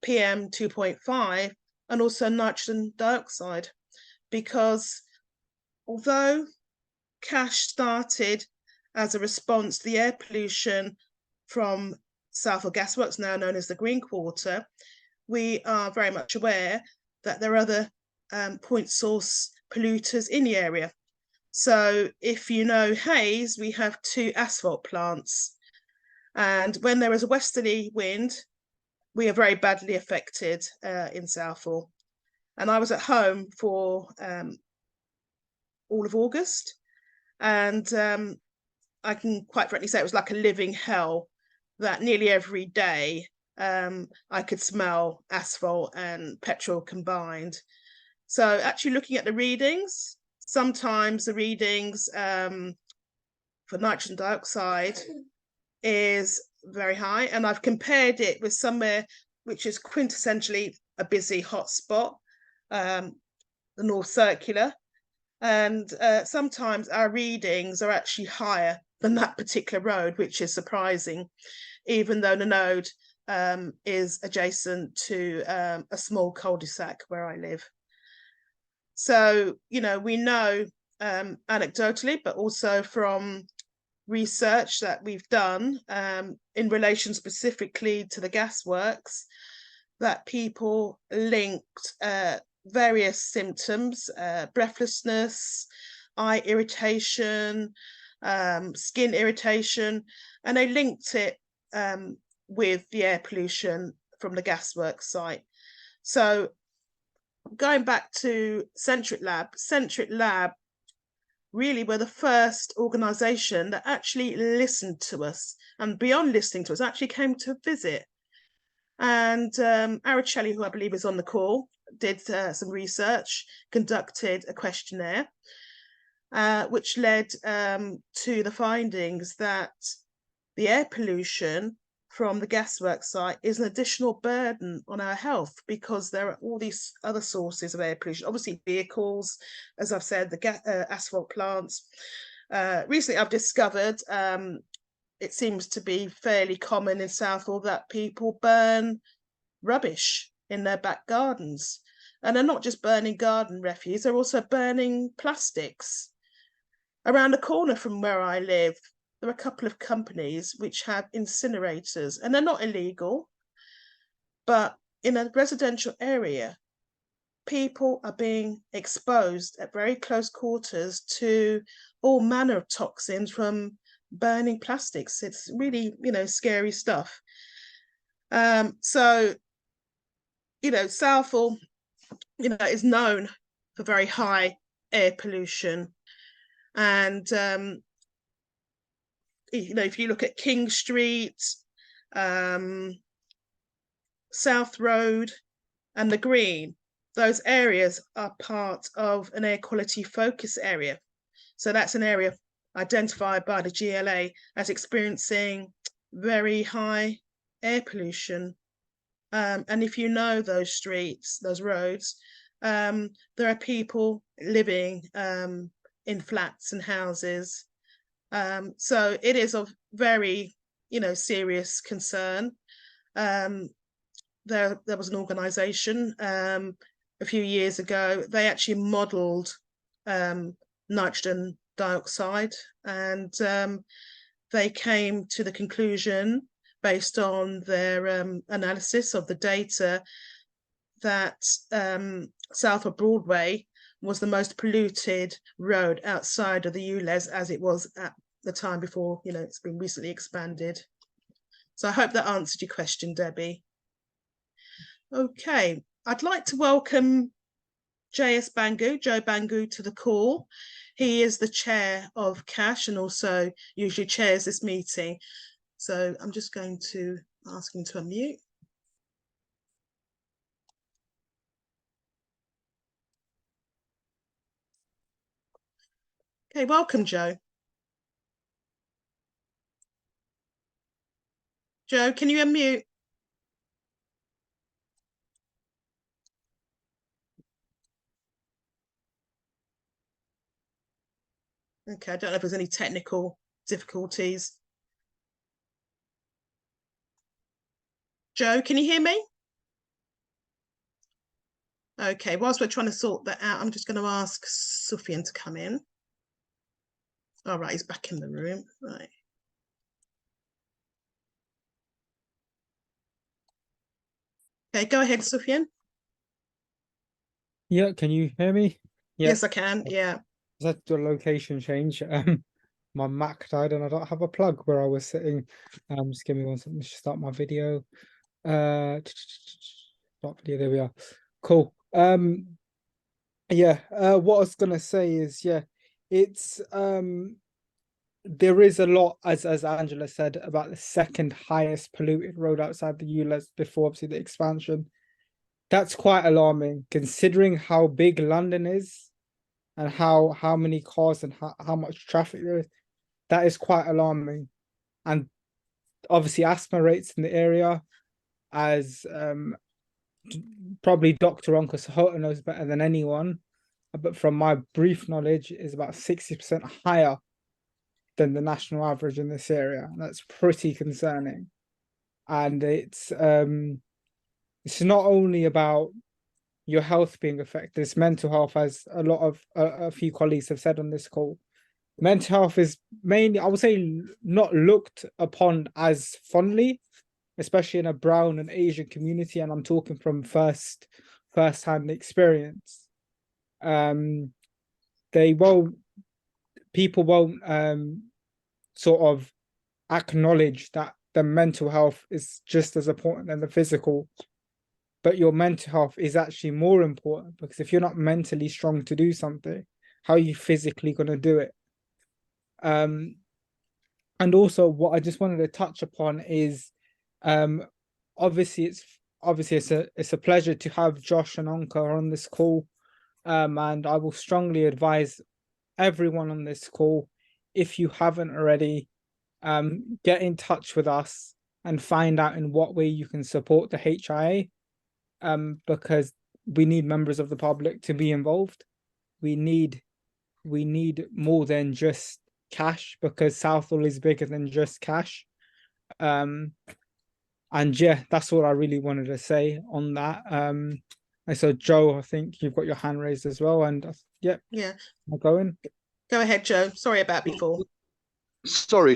Speaker 3: PM 2.5 and also nitrogen dioxide, because although CASH started as a response to the air pollution from Southall Gasworks, now known as the Green Quarter, we are very much aware that there are other point source polluters in the area. So if you know Hayes, we have 2 asphalt plants. And when there is a westerly wind, we are very badly affected in Southall. And I was at home for all of August. And I can quite frankly say it was like a living hell, that nearly every day I could smell asphalt and petrol combined. So actually looking at the readings, sometimes the readings for nitrogen dioxide is very high, and I've compared it with somewhere which is quintessentially a busy hotspot, the North Circular, and sometimes our readings are actually higher than that particular road, which is surprising, even though the node is adjacent to a small cul-de-sac where I live. So, we know anecdotally, but also from research that we've done in relation specifically to the gasworks, that people linked various symptoms, breathlessness, eye irritation, skin irritation, and they linked it with the air pollution from the gasworks site. So going back to Centric Lab really were the first organisation that actually listened to us, and beyond listening to us, actually came to visit. And Araceli, who I believe is on the call, did some research, conducted a questionnaire, which led to the findings that the air pollution from the gasworks site is an additional burden on our health, because there are all these other sources of air pollution, obviously vehicles, as I've said, the asphalt plants. Recently I've discovered it seems to be fairly common in Southall that people burn rubbish in their back gardens, and they're not just burning garden refuse, they're also burning plastics. Around the corner from where I live, there are a couple of companies which have incinerators, and they're not illegal, but in a residential area, people are being exposed at very close quarters to all manner of toxins from burning plastics. It's really, scary stuff. So, Southall, is known for very high air pollution. And if you look at King Street, South Road and the Green, those areas are part of an air quality focus area. So that's an area identified by the GLA as experiencing very high air pollution. And if you know those streets, those roads, there are people living in flats and houses. So it is of very, serious concern. There was an organisation a few years ago. They actually modelled nitrogen dioxide, and they came to the conclusion, based on their analysis of the data, that south of Broadway was the most polluted road outside of the ULEZ, as it was at the time before, it's been recently expanded. So I hope that answered your question, Debbie. Okay, I'd like to welcome Joe Bangu, to the call. He is the chair of CASH and also usually chairs this meeting. So I'm just going to ask him to unmute. Okay, welcome, Joe. Joe, can you unmute? Okay, I don't know if there's any technical difficulties. Joe, can you hear me? Okay, whilst we're trying to sort that out, I'm just going to ask Sufyan to come in. All right, he's back in the room. Right. Okay, go ahead, Sufyan.
Speaker 1: Yeah, can you hear me? Yeah.
Speaker 3: Yes, I can. Yeah.
Speaker 1: I had to do a location change. My Mac died and I don't have a plug where I was sitting. Just give me one second to start my video. Start video, there we are. Cool. Yeah, what I was gonna say is, yeah, it's there is a lot, as Angela said, about the second highest polluted road outside the ULEZ before obviously the expansion. That's quite alarming considering how big London is and how many cars and how much traffic there is. That is quite alarming. And obviously asthma rates in the area, as probably Dr. Onkar Sahota knows better than anyone, but from my brief knowledge, is about 60% higher than the national average in this area. That's pretty concerning. And it's not only about your health being affected, it's mental health, as a few colleagues have said on this call. Mental health is mainly, I would say, not looked upon as fondly, especially in a brown and Asian community, and I'm talking from first-hand experience. People won't sort of acknowledge that the mental health is just as important than the physical, but your mental health is actually more important, because if you're not mentally strong to do something, how are you physically going to do it? And also what I just wanted to touch upon is, obviously it's a pleasure to have Josh and Onkar on this call, and I will strongly advise everyone on this call, if you haven't already, get in touch with us and find out in what way you can support the HIA, because we need members of the public to be involved. We need more than just cash, because Southall is bigger than just cash. And yeah, that's all I really wanted to say on that. And so Joe, I think you've got your hand raised as well, and yeah, I'll go in.
Speaker 3: Go ahead, Joe. Sorry about before.
Speaker 6: Sorry.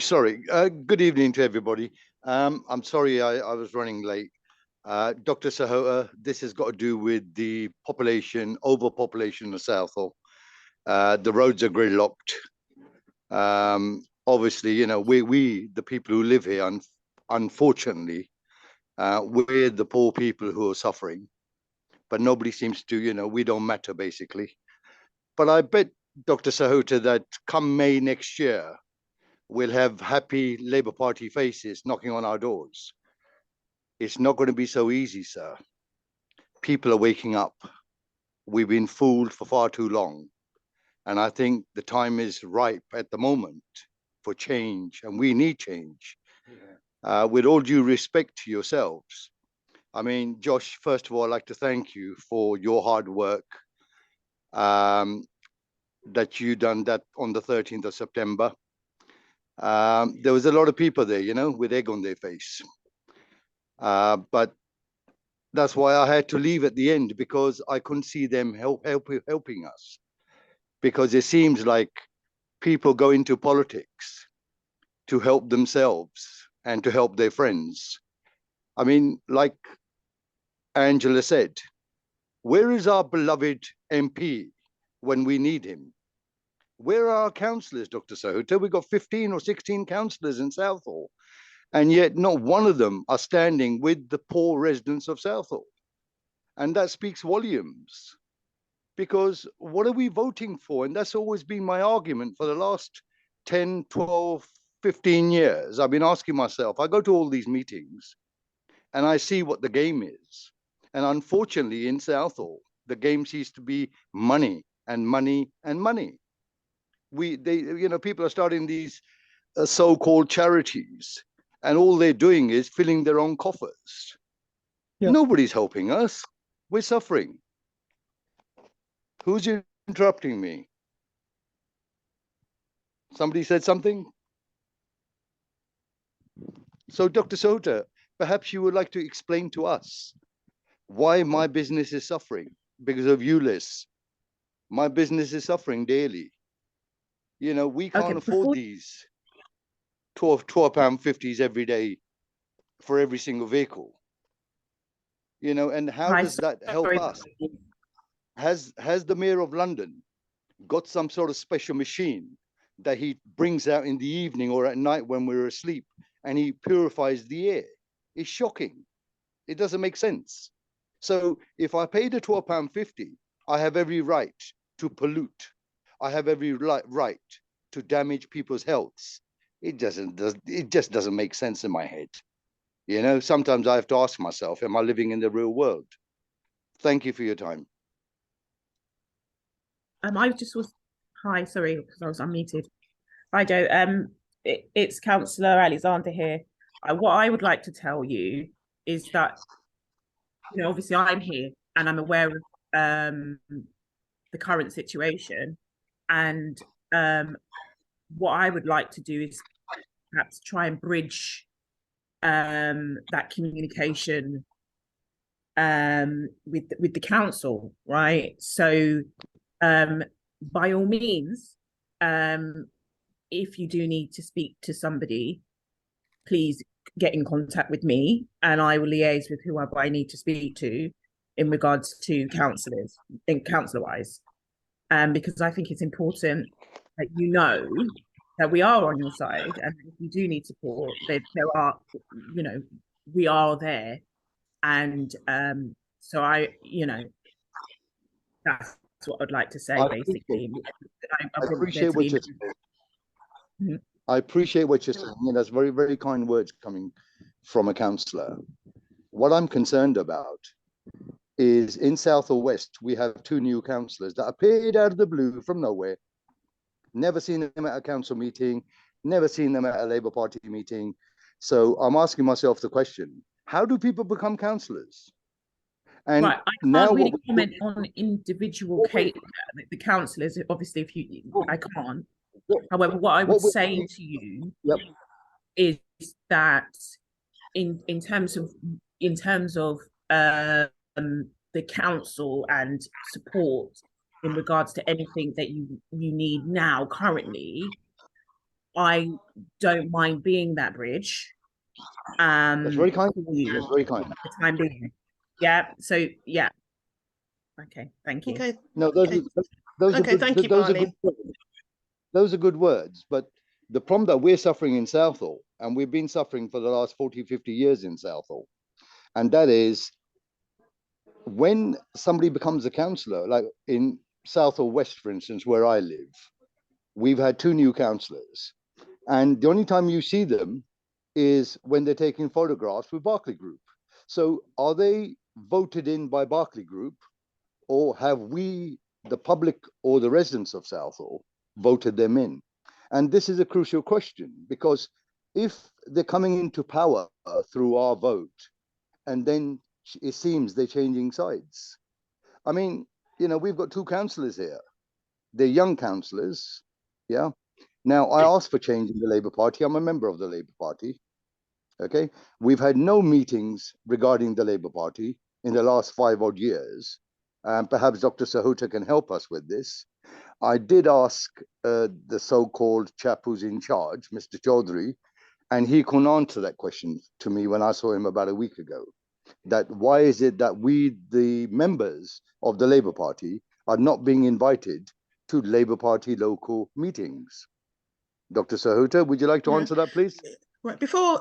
Speaker 6: Good evening to everybody. I'm sorry I was running late. Dr. Sahota, this has got to do with the overpopulation of Southall. The roads are gridlocked. Obviously, we the people who live here, unfortunately, we're the poor people who are suffering, but nobody seems to, we don't matter basically. But I bet, Dr. Sahota, that come May next year, we'll have happy Labour Party faces knocking on our doors. It's not going to be so easy, sir. People are waking up. We've been fooled for far too long. And I think the time is ripe at the moment for change, and we need change. With all due respect to yourselves, I mean, Josh, first of all, I'd like to thank you for your hard work that you done that on the 13th of September. There was a lot of people there, you know, with egg on their face. But that's why I had to leave at the end, because I couldn't see them helping us. Because it seems like people go into politics to help themselves and to help their friends. I mean, like Angela said, where is our beloved MP when we need him? Where are our councillors, Dr. Sahota? We've got 15 or 16 councillors in Southall, and yet not one of them are standing with the poor residents of Southall. And that speaks volumes, because what are we voting for? And that's always been my argument for the last 10, 12, 15 years. I've been asking myself, I go to all these meetings and I see what the game is. And unfortunately in Southall, the game seems to be money and money and money. People are starting these so-called charities, and all they're doing is filling their own coffers. Yeah. Nobody's helping us. We're suffering. Who's interrupting me? Somebody said something? So, Dr. Sahota, perhaps you would like to explain to us why my business is suffering because of ULEZ. My business is suffering daily. You know, we can't afford these £12.50s every day for every single vehicle. You know, and how does that help us? Has the Mayor of London got some sort of special machine that he brings out in the evening or at night when we're asleep, and he purifies the air? It's shocking. It doesn't make sense. So if I pay the £12.50, I have every right to pollute. I have every right to damage people's healths. It just doesn't make sense in my head. You know, sometimes I have to ask myself, am I living in the real world? Thank you for your time.
Speaker 5: Hi, sorry, because I was unmuted. Hi, Joe. It's Councillor Alexander here. What I would like to tell you is that, you know, obviously I'm here and I'm aware of the current situation, and what I would like to do is perhaps try and bridge that communication with the council, right? So by all means, if you do need to speak to somebody, please get in contact with me and I will liaise with whoever I need to speak to in regards to councillors, councillor-wise, because I think it's important that you know that we are on your side, and if you do need support, there are, you know, we are there. And so I, you know, that's what I'd like to say, basically.
Speaker 6: I appreciate what you're saying. I appreciate what you're saying, and that's very, very kind words coming from a councillor. What I'm concerned about is in Southall West, we have 2 new councillors that appeared out of the blue from nowhere. Never seen them at a council meeting, never seen them at a Labour Party meeting. So I'm asking myself the question, how do people become councillors? And
Speaker 5: right, I can't really comment on individual the councillors, obviously, I can't. However, what I would say to you is that in terms of the council and support in regards to anything that you need now currently, I don't mind being that bridge.
Speaker 6: That's very kind. That's very kind.
Speaker 5: For the time being. Yeah. So yeah. Okay. Thank you.
Speaker 3: Okay.
Speaker 6: No, those are good,
Speaker 3: thank you, Varlene.
Speaker 6: Those are good words, but the problem that we're suffering in Southall, and we've been suffering for the last 40, 50 years in Southall, and that is when somebody becomes a councillor, like in Southall West, for instance, where I live, we've had 2 new councillors, and the only time you see them is when they're taking photographs with Berkeley Group. So are they voted in by Berkeley Group, or have we, the public or the residents of Southall, voted them in? And this is a crucial question, because if they're coming into power through our vote, and then it seems they're changing sides. I mean, you know, we've got 2 councillors here. They're young councillors, yeah. Now, I asked for change in the Labour Party. I'm a member of the Labour Party, okay? We've had no meetings regarding the Labour Party in the last 5 odd years. Perhaps Dr. Sahota can help us with this. I did ask the so-called chap who's in charge, Mr. Chaudhry, and he couldn't answer that question to me when I saw him about a week ago. That why is it that we, the members of the Labour Party, are not being invited to Labour Party local meetings? Dr. Sahota, would you like to answer that, please?
Speaker 3: Right, before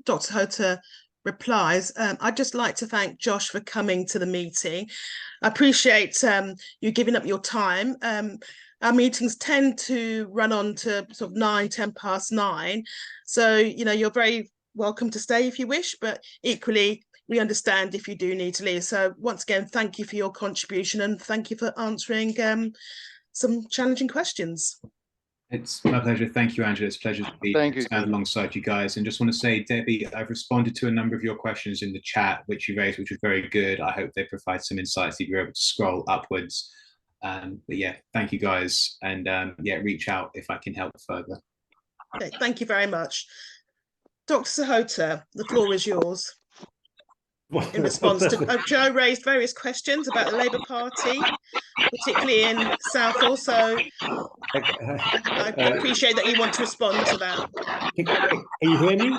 Speaker 3: Dr. Sahota replies, I'd just like to thank Josh for coming to the meeting. I appreciate you giving up your time. Our meetings tend to run on to sort of 9, 10 past 9. So, you know, you're very welcome to stay if you wish, but equally, we understand if you do need to leave. So once again, thank you for your contribution and thank you for answering some challenging questions.
Speaker 2: It's my pleasure. Thank you, Angela. It's a pleasure to be stand alongside you guys. And just want to say, Debbie, I've responded to a number of your questions in the chat, which you raised, which was very good. I hope they provide some insights if you're able to scroll upwards. But yeah, thank you guys. And yeah, reach out if I can help further.
Speaker 3: Okay, thank you very much. Dr. Sahota, the floor is yours. In response to Joe raised various questions about the Labour Party, particularly in Southall, so I appreciate that you want to respond to that.
Speaker 4: Can you hear me?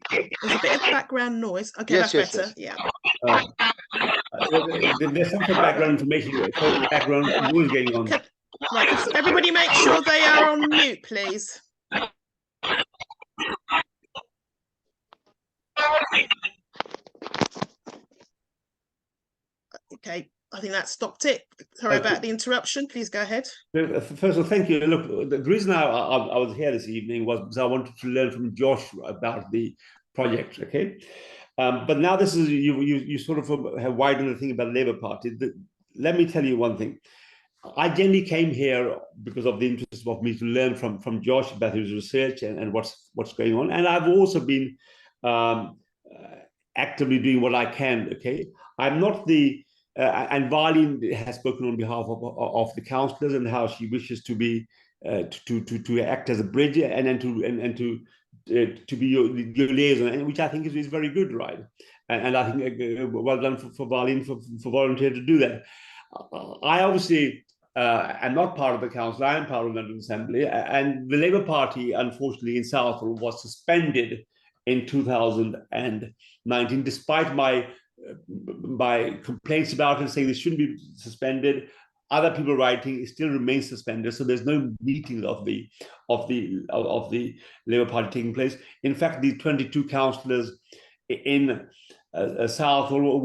Speaker 3: There's a bit of background noise. Okay,
Speaker 6: yes,
Speaker 3: that's
Speaker 6: yes,
Speaker 3: better.
Speaker 6: yes.
Speaker 3: Yeah.
Speaker 4: There's some background information, background noise going on.
Speaker 3: Okay. Right, everybody make sure they are on mute, please. Okay, I think that stopped it. Sorry about the interruption. Please go ahead.
Speaker 4: First of all, thank you. Look, the reason I was here this evening was because I wanted to learn from Josh about the project. Okay, but now this is you sort of have widened the thing about the Labour Party. Let me tell you one thing. I generally came here because of the interest of me to learn from Josh about his research and what's going on, and I've also been actively doing what I can. Okay, I'm not the and Varlene has spoken on behalf of the councillors and how she wishes to be to act as a bridge and to be your liaison, which I think is very good, right? And I think well done for Varlene for volunteering to do that. I obviously am not part of the council. I am part of the London Assembly, and the Labour Party, unfortunately, in Southall was suspended in 2019, despite my complaints about it, saying they shouldn't be suspended. Other people writing, it still remains suspended. So there's no meeting of the Labour Party taking place. In fact, the 22 councillors in Southall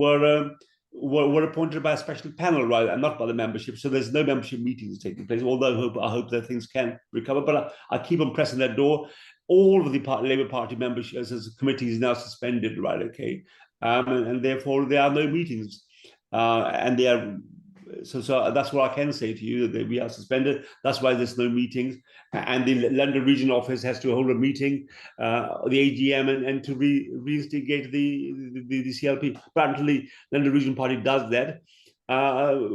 Speaker 4: were appointed by a special panel, right, and not by the membership. So there's no membership meetings taking place. Although I hope that things can recover, but I keep on pressing that door. All of the Labour Party membership as a committee is now suspended, right? Okay. And therefore there are no meetings, and they are so that's what I can say to you, that we are suspended. That's why there's no meetings, and the London Region Office has to hold a meeting, the AGM, and to reinstigate the CLP. But until the London Region Party does that,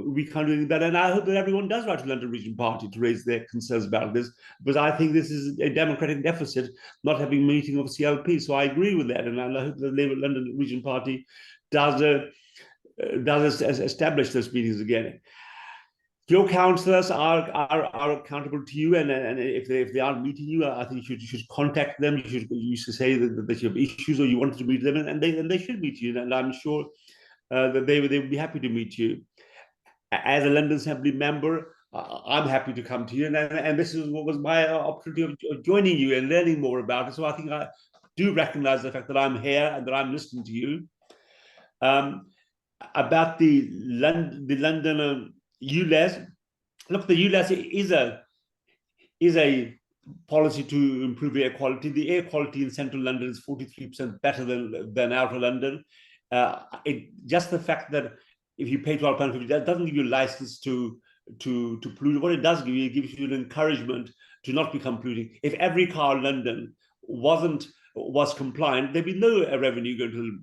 Speaker 4: we can't do anything better. And I hope that everyone does write to the London Region Party to raise their concerns about this, because I think this is a democratic deficit, not having a meeting of CLP. So I agree with that, and I hope the London Region Party does establish those meetings again. Your councillors are accountable to you, and if they aren't meeting you, I think you should contact them. You should say that you have issues or you wanted to meet them, and they should meet you. And I'm sure that they would be happy to meet you. As a London Assembly member, I'm happy to come to you, and this is what was my opportunity of joining you and learning more about it. So I think I do recognise the fact that I'm here and that I'm listening to you. About the London ULEZ, look, the ULEZ is a policy to improve air quality. The air quality in central London is 43% better than outer London. Just the fact that if you pay £12.50, that doesn't give you a license to pollute. What it does give you, it gives you an encouragement to not become polluting. If every car in London wasn't was compliant, there'd be no revenue going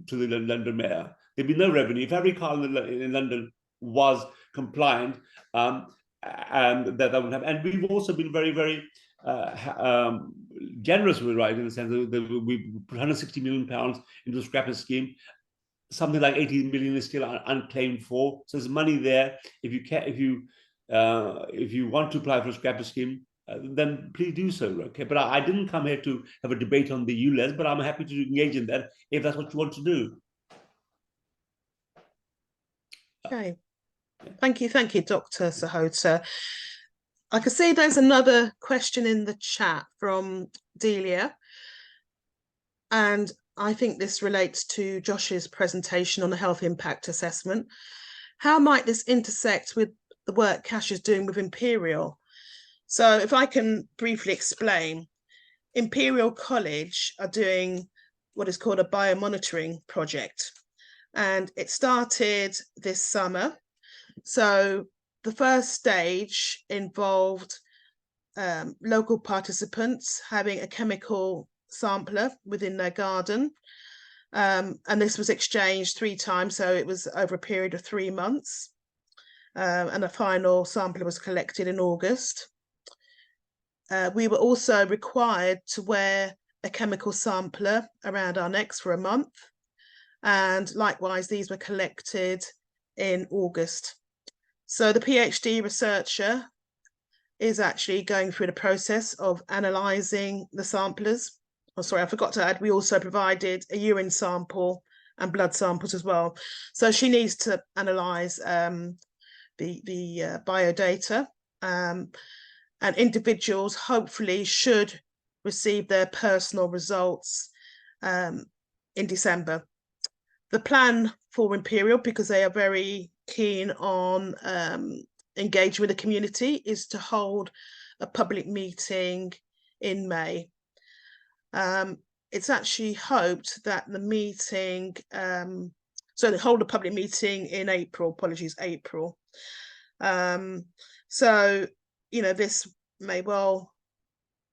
Speaker 4: to the London mayor. There'd be no revenue if every car in London was compliant. And that would have. And we've also been very, very generous with, right, in the sense that we put £160 million into the scrapper scheme. Something like 18 million is still unclaimed for. So there's money there. If you want to apply for a scrapper scheme, then please do so. Okay, but I didn't come here to have a debate on the ULEZ, but I'm happy to engage in that if that's what you want to do.
Speaker 3: Okay, thank you, Dr. Sahota. I can see there's another question in the chat from Delia, and I think this relates to Josh's presentation on the health impact assessment. How might this intersect with the work Cash is doing with Imperial? So if I can briefly explain, Imperial College are doing what is called a biomonitoring project, and it started this summer. So the first stage involved local participants having a chemical sampler within their garden, and this was exchanged 3 times, so it was over a period of 3 months, and a final sampler was collected in August. We were also required to wear a chemical sampler around our necks for a month, and likewise these were collected in August. So the PhD researcher is actually going through the process of analysing the samplers. Oh, sorry, I forgot to add, we also provided a urine sample and blood samples as well. So she needs to analyse the biodata, and individuals hopefully should receive their personal results in December. The plan for Imperial, because they are very keen on engaging with the community, is to hold a public meeting in May. It's actually hoped that the meeting, so they hold a public meeting in April, April. So, you know, this may well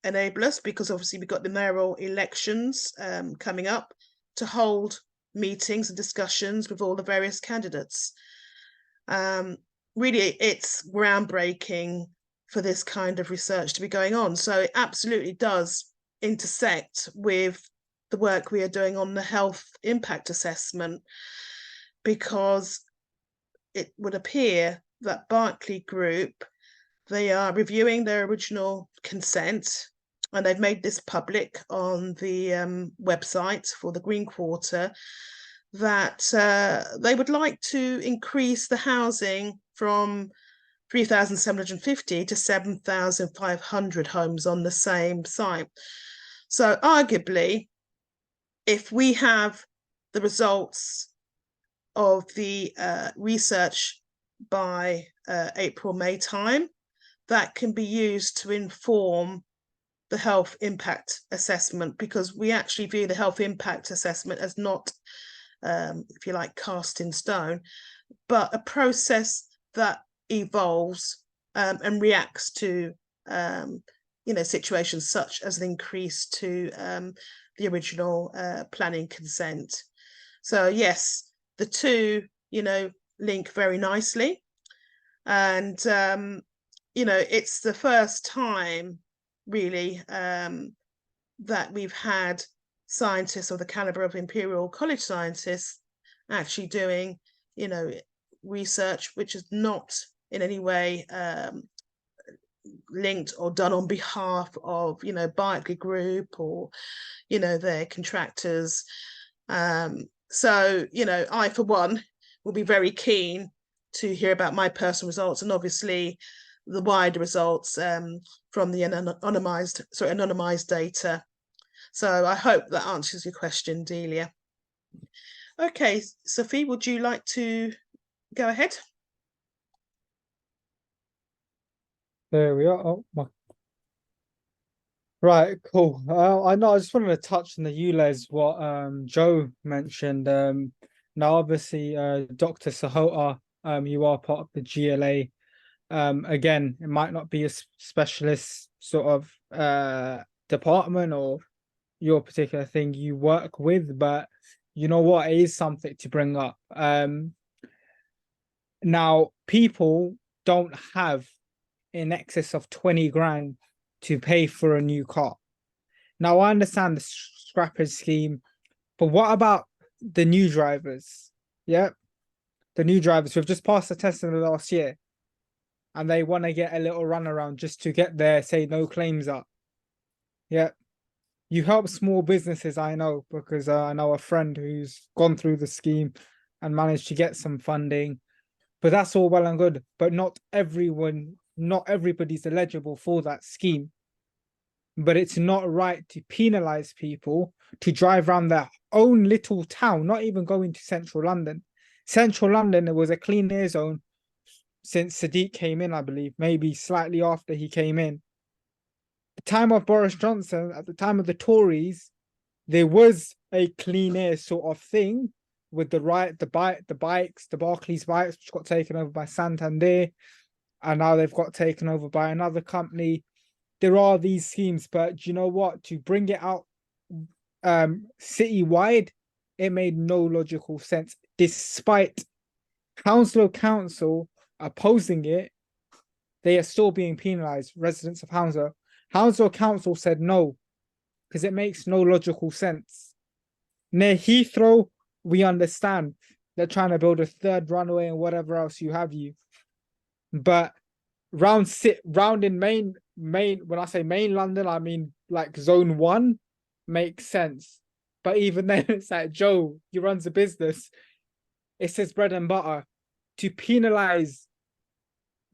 Speaker 3: enable us, because obviously we've got the mayoral elections coming up, to hold meetings and discussions with all the various candidates. Really, it's groundbreaking for this kind of research to be going on. So it absolutely does intersect with the work we are doing on the health impact assessment, because it would appear that Berkeley Group, they are reviewing their original consent, and they've made this public on the website for the Green Quarter, that they would like to increase the housing from 3,750 to 7,500 homes on the same site. So arguably, if we have the results of the research by April, May time, that can be used to inform the health impact assessment, because we actually view the health impact assessment as not, if you like, cast in stone, but a process that evolves and reacts to you know, situations such as an increase to the original planning consent. So yes, the two, you know, link very nicely, and you know, it's the first time really that we've had scientists of the caliber of Imperial College scientists actually doing, you know, research which is not in any way linked or done on behalf of, you know, Berkeley Group or, you know, their contractors. So, you know, I, for one, will be very keen to hear about my personal results, and obviously the wider results from the anonymized data. So I hope that answers your question, Delia. Okay, Sophie, would you like to go ahead?
Speaker 1: There we are. Oh, my. Right, cool. I know, I just wanted to touch on the ULEZ, what Joe mentioned. Now, obviously, Dr. Sahota, you are part of the GLA. Again, it might not be a specialist sort of department or your particular thing you work with, but you know what, it is something to bring up. Now people don't have in excess of 20 grand to pay for a new car. Now I understand the scrappage scheme, but what about the new drivers? Yeah, the new drivers who've just passed the test in the last year and they want to get a little run around just to get their, say, no claims up. Yeah, you help small businesses, I know, because I know a friend who's gone through the scheme and managed to get some funding. But that's all well and good, but not everybody's eligible for that scheme. But it's not right to penalize people to drive around their own little town, not even going to central London. Central London, it was a clean air zone since Sadiq came in, I believe, maybe slightly after he came in. The time of Boris Johnson, at the time of the Tories, there was a clean air sort of thing with the bikes, the Barclays bikes, which got taken over by Santander, and now they've got taken over by another company. There are these schemes, but do you know what? To bring it out citywide, it made no logical sense. Despite council opposing it, they are still being penalized, residents of Hounslow. Hounslow Council said no, because it makes no logical sense. Near Heathrow, we understand they're trying to build a third runway and whatever else you have you. But round in main, when I say main London, I mean like zone 1 makes sense. But even then, it's like Joe, he runs a business. It's his bread and butter. To penalize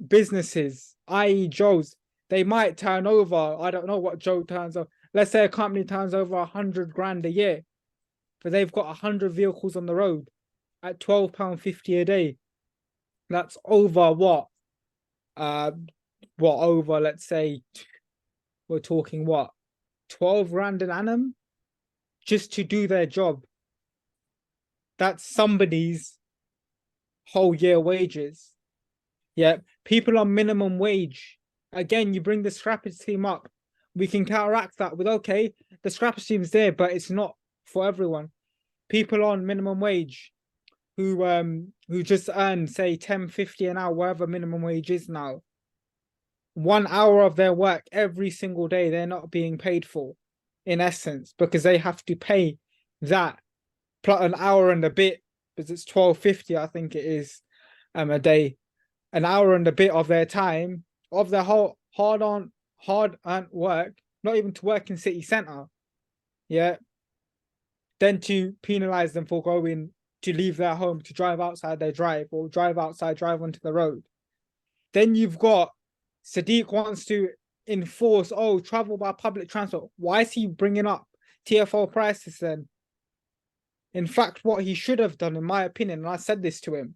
Speaker 1: businesses, i.e. Joe's, they might turn over, I don't know what Joe turns over. Let's say a company turns over 100 grand a year, but they've got 100 vehicles on the road at £12.50 a day. That's over what? Over, let's say, we're talking what? 12 grand an annum? Just to do their job. That's somebody's whole year wages. Yeah, people on minimum wage. Again, you bring the scrappage scheme up. We can counteract that with, okay, the scrappage scheme's there, but it's not for everyone. People on minimum wage who just earn, say, £10.50 an hour, whatever minimum wage is now. 1 hour of their work every single day, they're not being paid for, in essence, because they have to pay that plus an hour and a bit, because it's £12.50, I think it is, a day. An hour and a bit of their time, of their whole hard-earned work, not even to work in city centre. Yeah. Then to penalise them for going to leave their home to drive outside their drive, or drive onto the road. Then you've got Sadiq wants to enforce, travel by public transport. Why is he bringing up TFL prices then? In fact, what he should have done, in my opinion, and I said this to him,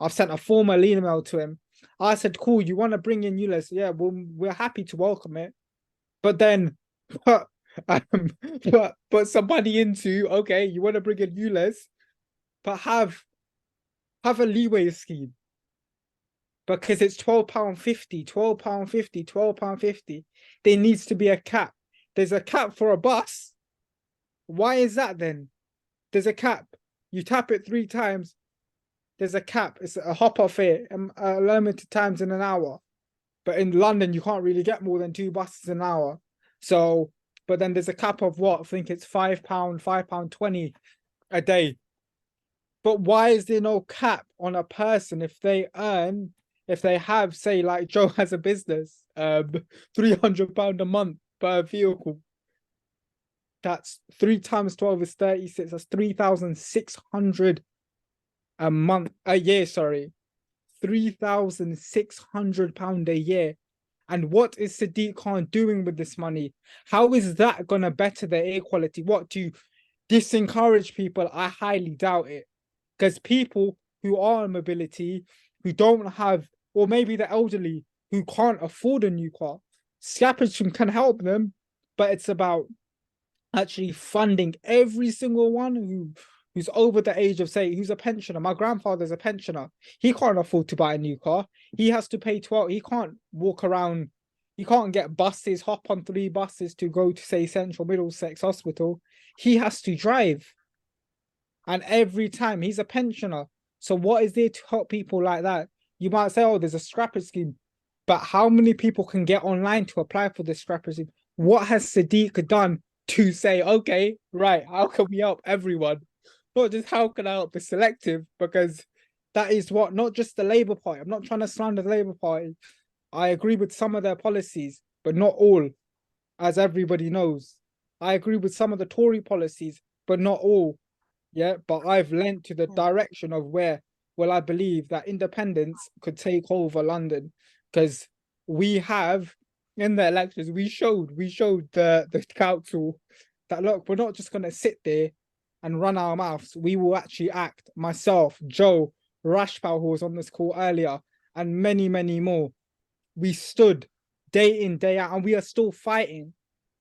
Speaker 1: I've sent a formal email to him. I said, cool, you want to bring in ULEZ? Yeah, well, we're happy to welcome it. But then put somebody into, okay, you want to bring in ULEZ, but have a leeway scheme. Because it's £12.50, £12.50. There needs to be a cap. There's a cap for a bus. Why is that then? There's a cap. You tap it 3 times. There's a cap. It's a hopper fare, limited times in an hour. But in London, you can't really get more than 2 buses an hour. So, but then there's a cap of what? I think it's £5, £5.20 a day. But why is there no cap on a person if they have, say, like Joe has a business, £300 a month per vehicle? That's 3 times 12 is 36. That's 3,600 a year, sorry. £3,600 a year. And what is Sadiq Khan doing with this money? How is that going to better their air quality? What, to disencourage people? I highly doubt it. Because people who are on mobility, who don't have, or maybe the elderly who can't afford a new car, scrappage can help them, but it's about actually funding every single one who's over the age of, say, who's a pensioner. My grandfather's a pensioner. He can't afford to buy a new car. He has to pay 12. He can't walk around He can't get buses, hop on 3 buses to go to, say, Central Middlesex Hospital. He has to drive. And every time he's a pensioner. So what is there to help people like that? You might say, oh, there's a scrapper scheme. But how many people can get online to apply for the scrapper scheme? What has Sadiq done to say, okay, right, how can we help everyone? Not just how can I help the selective, because that is what, not just the Labour Party. I'm not trying to slander the Labour Party. I agree with some of their policies, but not all, as everybody knows. I agree with some of the Tory policies, but not all. Yeah, but I've lent to the direction of where, well, I believe that independence could take over London, because we have, in the elections, we showed the council that, look, we're not just going to sit there and run our mouths. We will actually act. Myself, Joe, Rashpal, who was on this call earlier, and many, many more. We stood day in, day out, and we are still fighting.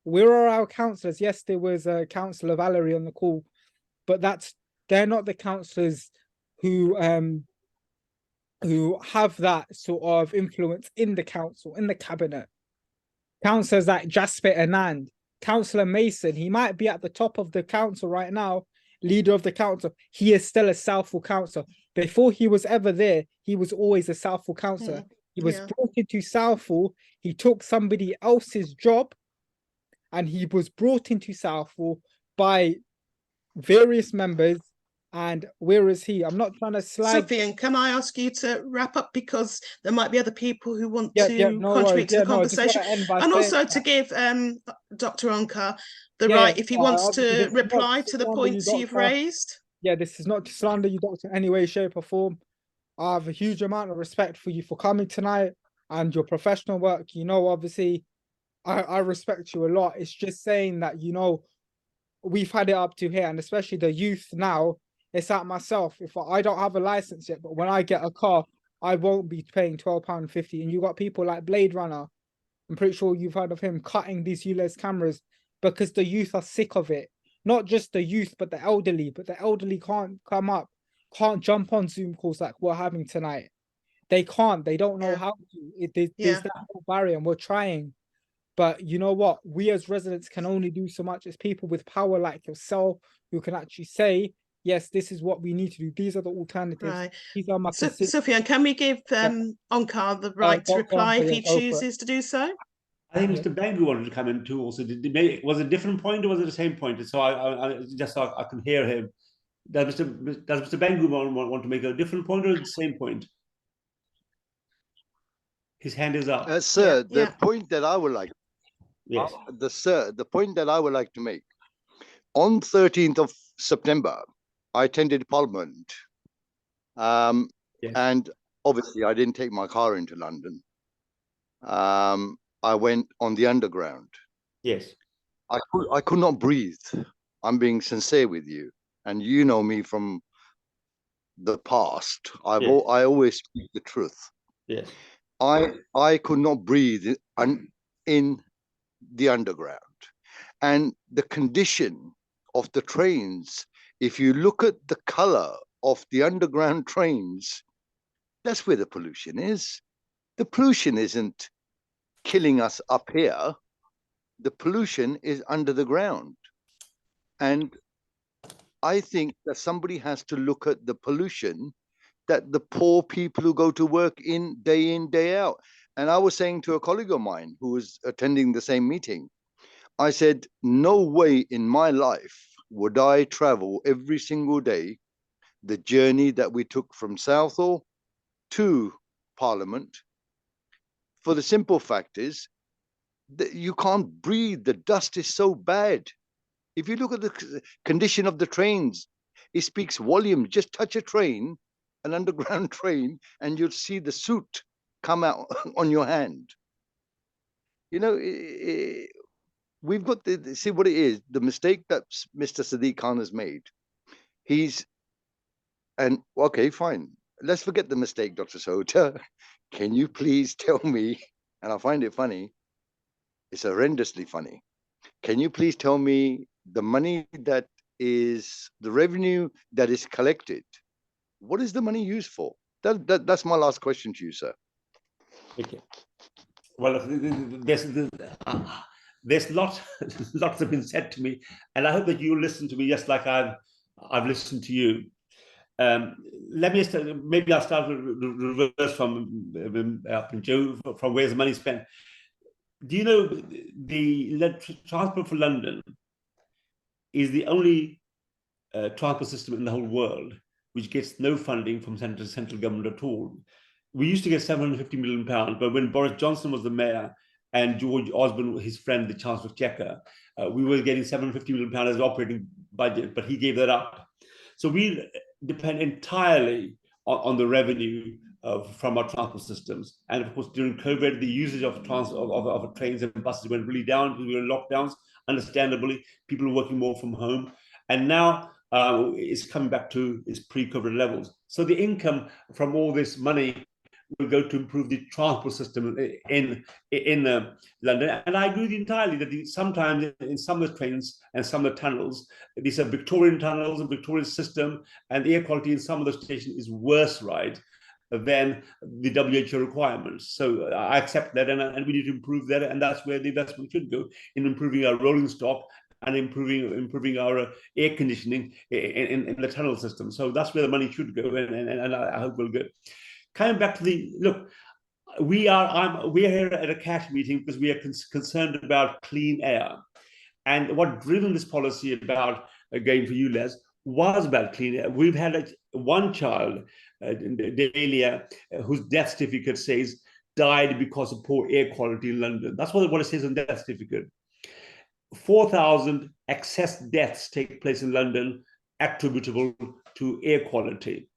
Speaker 1: Where are our councillors? Yes, there was a councillor Valerie on the call, but they're not the councillors who have that sort of influence in the council, in the cabinet. Councillors like Jasper Anand, Councillor Mason, he might be at the top of the council right now, leader of the council. He is still a Southall councillor. Before he was ever there, he was always a Southall councillor. He was brought into Southall. He took somebody else's job, and he was brought into Southall by various members. And where is he? I'm not trying to slag.
Speaker 3: Sophie, can I ask you to wrap up, because there might be other people who want to contribute to the conversation, and also to give Dr. Onkar the right, if he wants to reply to the points you've raised.
Speaker 1: Yeah, this is not to slander you, Doctor, in any way, shape, or form. I have a huge amount of respect for you for coming tonight and your professional work. You know, obviously, I respect you a lot. It's just saying that, you know, we've had it up to here, and especially the youth now. It's like myself. If I don't have a license yet, but when I get a car, I won't be paying £12.50. And you got people like Blade Runner. I'm pretty sure you've heard of him cutting these ULEZ cameras because the youth are sick of it. Not just the youth, but the elderly. But the elderly can't come up, can't jump on Zoom calls like we're having tonight. They can't. They don't know how to. There's that whole barrier, and we're trying. But you know what? We as residents can only do so much as people with power like yourself who can actually say, yes, this is what we need to do. These are the alternatives.
Speaker 3: Right.
Speaker 1: These are my
Speaker 3: Sophia, can we give Onkar the right to reply if he chooses to do so?
Speaker 4: I think Mr. Bangu wanted to come in too. Also, was it a different point or was it the same point? So I just so I can hear him. Does Mr. Bangu want to make a different point or the same point? His hand is up.
Speaker 6: Sir, the point that I would like.
Speaker 4: Yes.
Speaker 6: The point that I would like to make. On 13th of September, I attended Parliament, and obviously I didn't take my car into London. I went on the underground.
Speaker 4: Yes.
Speaker 6: I could not breathe. I'm being sincere with you, and you know me from the past. I always speak the truth.
Speaker 4: Yes.
Speaker 6: I could not breathe in the underground, and the condition of the trains. If you look at the color of the underground trains, that's where the pollution is. The pollution isn't killing us up here. The pollution is under the ground. And I think that somebody has to look at the pollution that the poor people who go to work in, day out. And I was saying to a colleague of mine who was attending the same meeting, I said, no way in my life would I travel every single day the journey that we took from Southall to Parliament. For the simple fact is that you can't breathe. The dust is so bad. If you look at the condition of the trains, it speaks volumes. Just touch a train, an underground train, and you'll see the soot come out on your hand. You know, we've got to see what it is. The mistake that Mr. Sadiq Khan has made. Okay, fine. Let's forget the mistake, Dr. Sahota. Can you please tell me, and I find it funny, it's horrendously funny. Can you please tell me the money that is, the revenue that is collected, what is the money used for? That's my last question to you, sir.
Speaker 4: Okay. Well, there's lots have been said to me, and I hope that you listen to me just like I've listened to you. Let me maybe I'll start reverse from Joe, from where's the money spent. Do you know the Transport for London is the only transport system in the whole world which gets no funding from central government at all? We used to get £750 million, but when Boris Johnson was the mayor and George Osborne, his friend, the Chancellor of Chequer, we were getting £750 million as operating budget, but he gave that up. So we depend entirely on the revenue from our transport systems. And of course, during COVID, the usage of trains and buses went really down because we were in lockdowns. Understandably, people were working more from home. And now it's coming back to its pre-COVID levels. So the income from all this money will go to improve the transport system in London. And I agree with you entirely that sometimes in some of the trains and some of the tunnels, these are Victorian tunnels and Victorian system, and the air quality in some of the stations is worse, right, than the WHO requirements. So I accept that, and we need to improve that, and that's where the investment should go, in improving our rolling stock and improving our air conditioning in the tunnel system. So that's where the money should go, and I hope we'll go. Coming back to look, we are here at a cash meeting because we are concerned about clean air, and what driven this policy about going for ULEZ was about clean air. We've had one child, Dahlia, whose death certificate says died because of poor air quality in London. That's what it says on death certificate. 4,000 excess deaths take place in London attributable to air quality.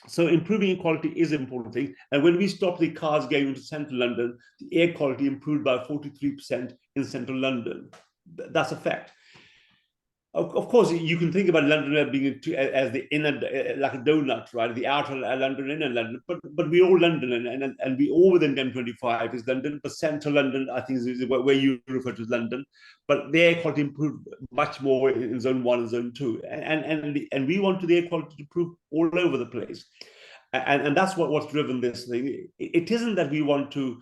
Speaker 4: So improving air quality is an important thing. And when we stopped the cars going into central London, the air quality improved by 43% in central London. That's a fact. Of course, you can think about London being as the inner, like a donut, right? The outer London, inner London. But we're all London, and we all within M25 is London. But central London, I think, is where you refer to as London. But the air quality improved much more in zone 1 and zone 2. And we want the air quality to improve all over the place. And that's what's driven this thing. It isn't that we want to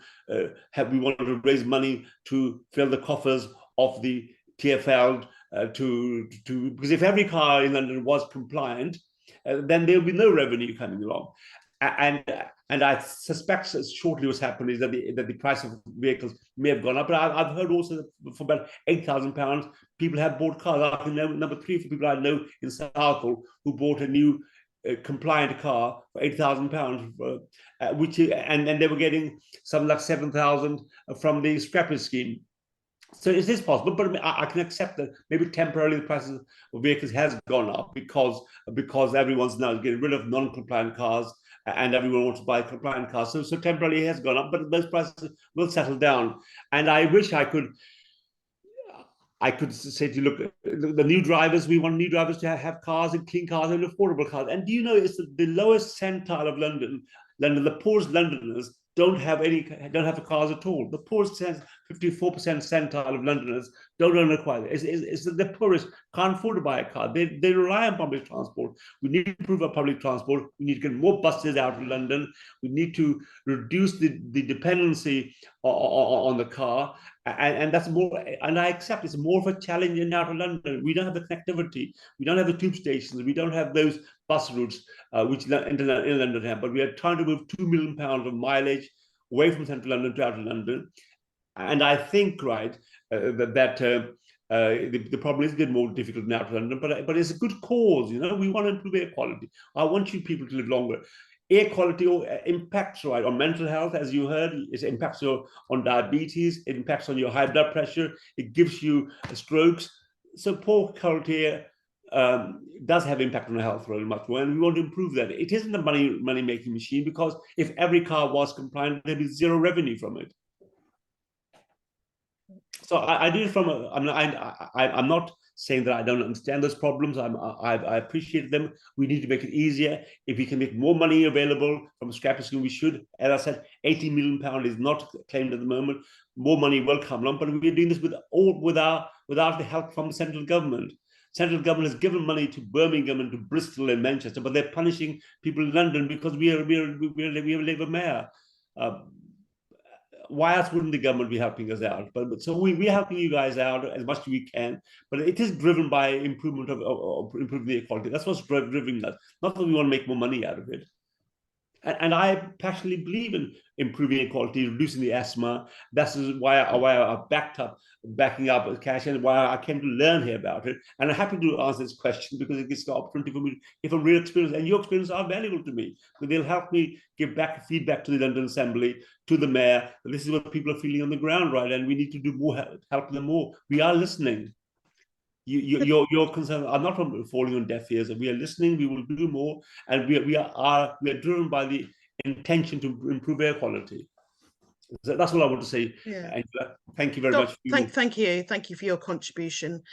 Speaker 4: raise money to fill the coffers of the TfL, because if every car in London was compliant, then there will be no revenue coming along. And I suspect shortly what's happened is that the price of vehicles may have gone up. But I've heard also that for about £8,000, people have bought cars. I can know number 3 for people I know in Southall who bought a new compliant car for £8,000, and they were getting something like 7,000 from the scrappage scheme. So is this possible? But I can accept that maybe temporarily the prices of vehicles has gone up because everyone's now getting rid of non-compliant cars and everyone wants to buy compliant cars. So temporarily it has gone up, but those prices will settle down. And I wish I could say to you, look, the new drivers, we want new drivers to have cars and clean cars and affordable cars. And do you know it's the lowest centile of London, the poorest Londoners don't have cars at all. The poorest 54% centile of Londoners don't own a car. It's the poorest can't afford to buy a car. They rely on public transport. We need to improve our public transport. We need to get more buses out of London. We need to reduce the dependency on the car. And that's more, and I accept it's more of a challenge in outer London. We don't have the connectivity. We don't have the tube stations. We don't have those bus routes which in London have. But we are trying to move £2 million of mileage away from central London to outer London. And I think, right, the problem is a bit more difficult in outer London, but it's a good cause. You know, we want to improve air quality. I want you people to live longer. Air quality impacts, right, on mental health, as you heard. It impacts on diabetes. It impacts on your high blood pressure. It gives you strokes. So poor quality air does have impact on health very much more, and we want to improve that. It isn't a money-making machine, because if every car was compliant, there'd be zero revenue from it. So I do it from I'm not saying that I don't understand those problems. I appreciate them. We need to make it easier. If we can make more money available from scrapping scheme, we should. As I said, £80 million is not claimed at the moment. More money will come along, but we're doing this without the help from the central government. Central government has given money to Birmingham and to Bristol and Manchester, but they're punishing people in London because we have a Labour mayor. why else wouldn't the government be helping us out? But so we're helping you guys out as much as we can, but it is driven by improvement of improving the equality. That's what's driving us. Not that we want to make more money out of it. And I passionately believe in improving equality, reducing the asthma. That's why I backing up cash, and why I came to learn here about it. And I'm happy to answer this question because it gives the opportunity for me to give a real experience. And your experience are valuable to me. But they'll help me give back feedback to the London Assembly, to the mayor. This is what people are feeling on the ground, right? And we need to do more, help them more. We are listening. Your concerns are not falling on deaf ears. We are listening. We will do more, and we are driven by the intention to improve air quality. So that's what I want to say.
Speaker 3: Yeah.
Speaker 4: Angela, thank you very much.
Speaker 3: Thank you for your contribution.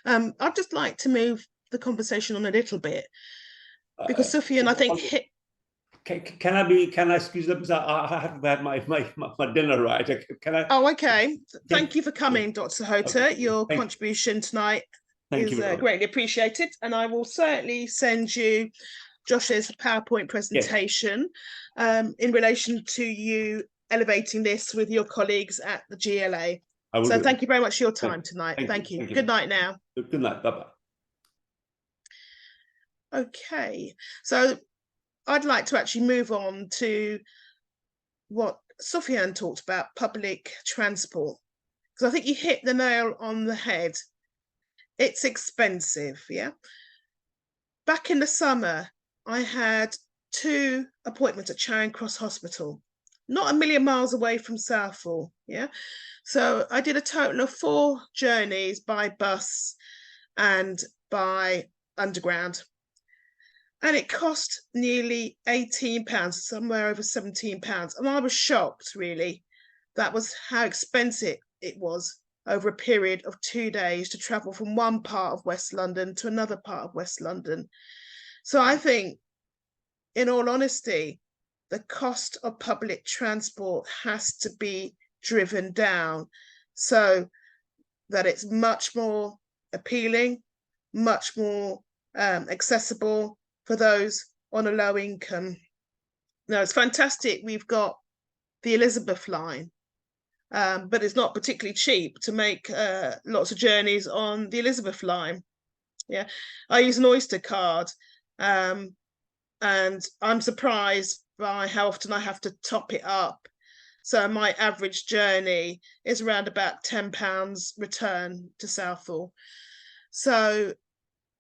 Speaker 3: I'd just like to move the conversation on a little bit because Sufyan, I think hit.
Speaker 4: Can I excuse them? I have to have my dinner, right? Can I?
Speaker 3: Oh, okay. Thank you for coming, Dr. Sahota. Your contribution tonight is greatly appreciated, and I will certainly send you Josh's PowerPoint presentation in relation to you elevating this with your colleagues at the GLA. So thank you very much for your time tonight. Thank you. Good night now.
Speaker 4: Good night. Bye-bye.
Speaker 3: Okay, so I'd like to actually move on to what Sufyan talked about, public transport, because I think you hit the nail on the head. It's expensive, yeah. Back in the summer, I had 2 appointments at Charing Cross Hospital, not a million miles away from Southall, yeah. So I did a total of 4 journeys by bus and by underground. And it cost nearly £18, somewhere over £17. And I was shocked, really. That was how expensive it was over a period of 2 days to travel from one part of West London to another part of West London. So I think, in all honesty, the cost of public transport has to be driven down so that it's much more appealing, much more accessible for those on a low income. Now, it's fantastic we've got the Elizabeth line, but it's not particularly cheap to make lots of journeys on the Elizabeth line. Yeah, I use an Oyster card, and I'm surprised by how often I have to top it up. So my average journey is around about £10 return to Southall. So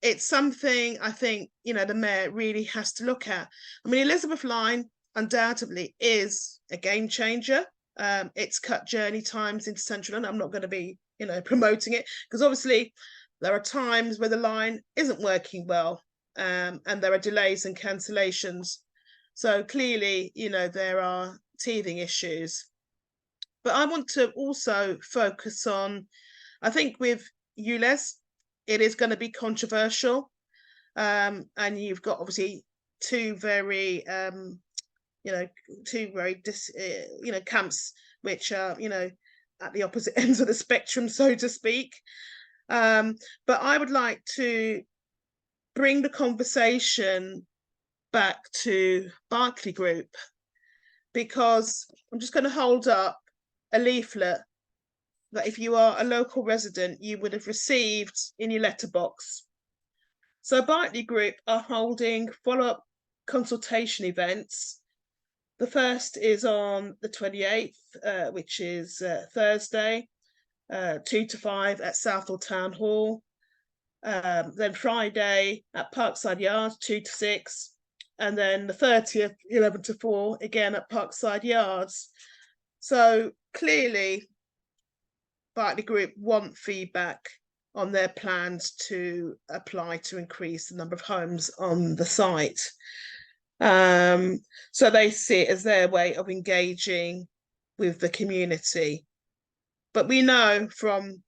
Speaker 3: it's something I think, you know, the mayor really has to look at. I mean, Elizabeth line undoubtedly is a game changer. It's cut journey times into Central London. I'm not going to be, you know, promoting it because obviously there are times where the line isn't working well, and there are delays and cancellations. So clearly, you know, there are teething issues. But I want to also focus on, I think with ULEZ, it is going to be controversial, and you've got obviously two very camps which are, you know, at the opposite ends of the spectrum, so to speak. But I would like to bring the conversation back to Berkeley Group, because I'm just going to hold up a leaflet that if you are a local resident, you would have received in your letterbox. So Berkeley Group are holding follow-up consultation events. The first is on the 28th, which is Thursday, 2 to 5 at Southall Town Hall. Then Friday at Parkside Yards, 2 to 6. And then the 30th, 11 to 4, again at Parkside Yards. So clearly, Berkeley Group want feedback on their plans to apply to increase the number of homes on the site. So they see it as their way of engaging with the community. But we know from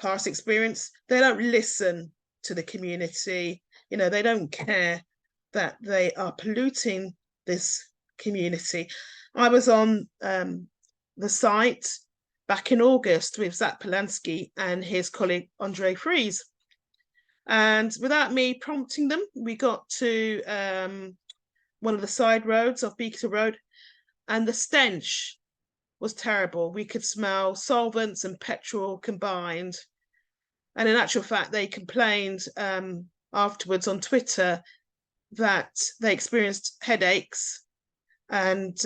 Speaker 3: past experience, they don't listen to the community. You know, they don't care that they are polluting this community. I was on the site back in August with Zach Polanski and his colleague Andre Fries. And without me prompting them, we got to one of the side roads of Beaker Road, and the stench was terrible. We could smell solvents and petrol combined. And in actual fact, they complained afterwards on Twitter that they experienced headaches, and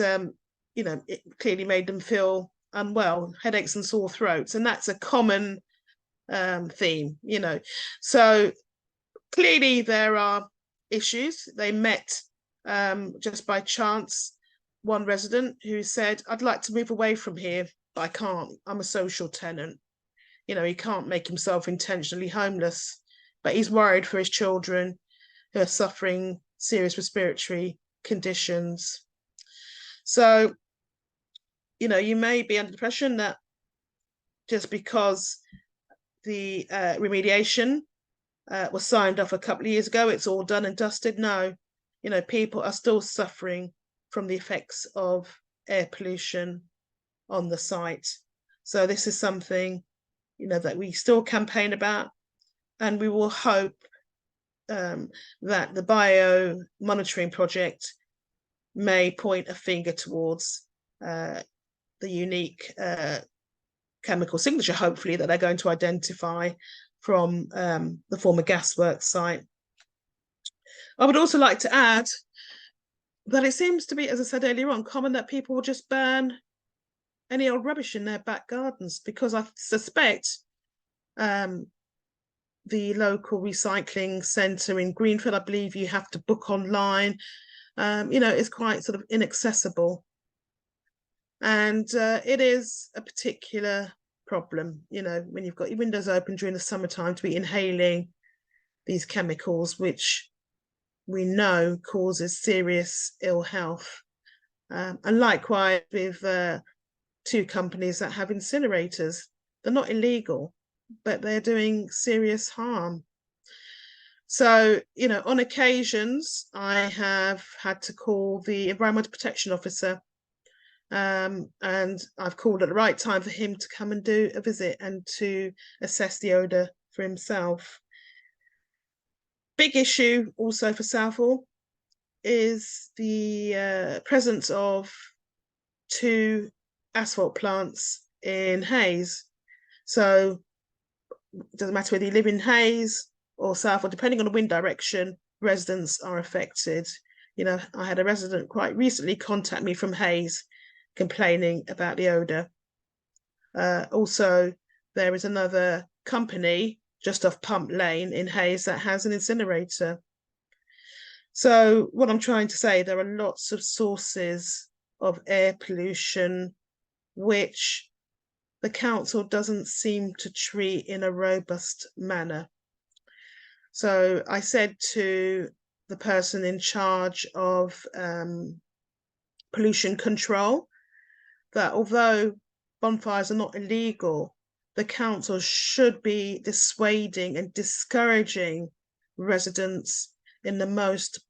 Speaker 3: it clearly made them feel unwell, headaches and sore throats. And that's a common theme, So clearly there are issues. They met just by chance one resident who said, I'd like to move away from here, but I can't. I'm a social tenant. He can't make himself intentionally homeless, but he's worried for his children who are suffering serious respiratory conditions. So, you may be under the impression that just because the remediation was signed off a couple of years ago, it's all done and dusted. No, people are still suffering from the effects of air pollution on the site. So this is something, that we still campaign about, and we will hope that the bio monitoring project may point a finger towards the unique chemical signature, hopefully, that they're going to identify from the former gasworks site. I would also like to add that it seems to be, as I said earlier on, common that people will just burn any old rubbish in their back gardens, because I suspect the local recycling centre in Greenford, I believe you have to book online, it's quite sort of inaccessible. And it is a particular problem, when you've got your windows open during the summertime, to be inhaling these chemicals, which we know causes serious ill health. And likewise with two companies that have incinerators. They're not illegal, but they're doing serious harm. So, on occasions, I have had to call the Environmental Protection Officer, and I've called at the right time for him to come and do a visit and to assess the odour for himself. Big issue also for Southall is the presence of two asphalt plants in Hayes. So it doesn't matter whether you live in Hayes or Southall, depending on the wind direction, residents are affected. I had a resident quite recently contact me from Hayes complaining about the odour. Also, there is another company just off Pump Lane in Hayes that has an incinerator. So what I'm trying to say, there are lots of sources of air pollution which the council doesn't seem to treat in a robust manner. So I said to the person in charge of pollution control that although bonfires are not illegal, the council should be dissuading and discouraging residents in the most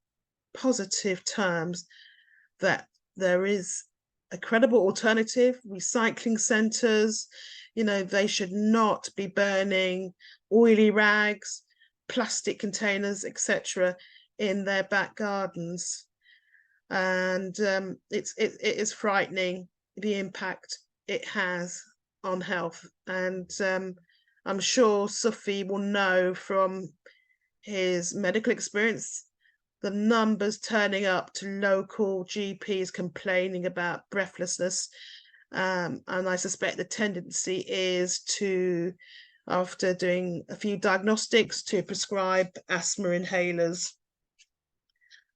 Speaker 3: positive terms that there is a credible alternative. Recycling centres, they should not be burning oily rags, plastic containers, etc. in their back gardens. And it is frightening, the impact it has on health. And I'm sure Sufi will know from his medical experience the numbers turning up to local GPs complaining about breathlessness. And I suspect the tendency is to, after doing a few diagnostics, to prescribe asthma inhalers.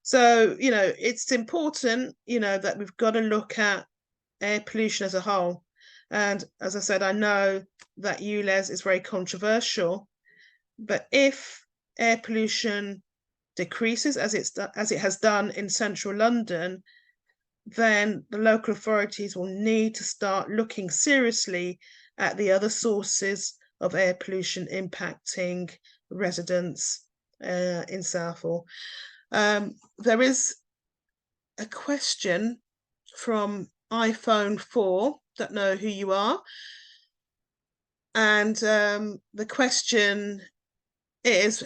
Speaker 3: So, it's important, that we've got to look at air pollution as a whole. And as I said, I know that ULEZ is very controversial, but if air pollution decreases as it has done in central London, then the local authorities will need to start looking seriously at the other sources of air pollution impacting residents in Southall. There is a question from iPhone 4, don't know who you are, and the question is,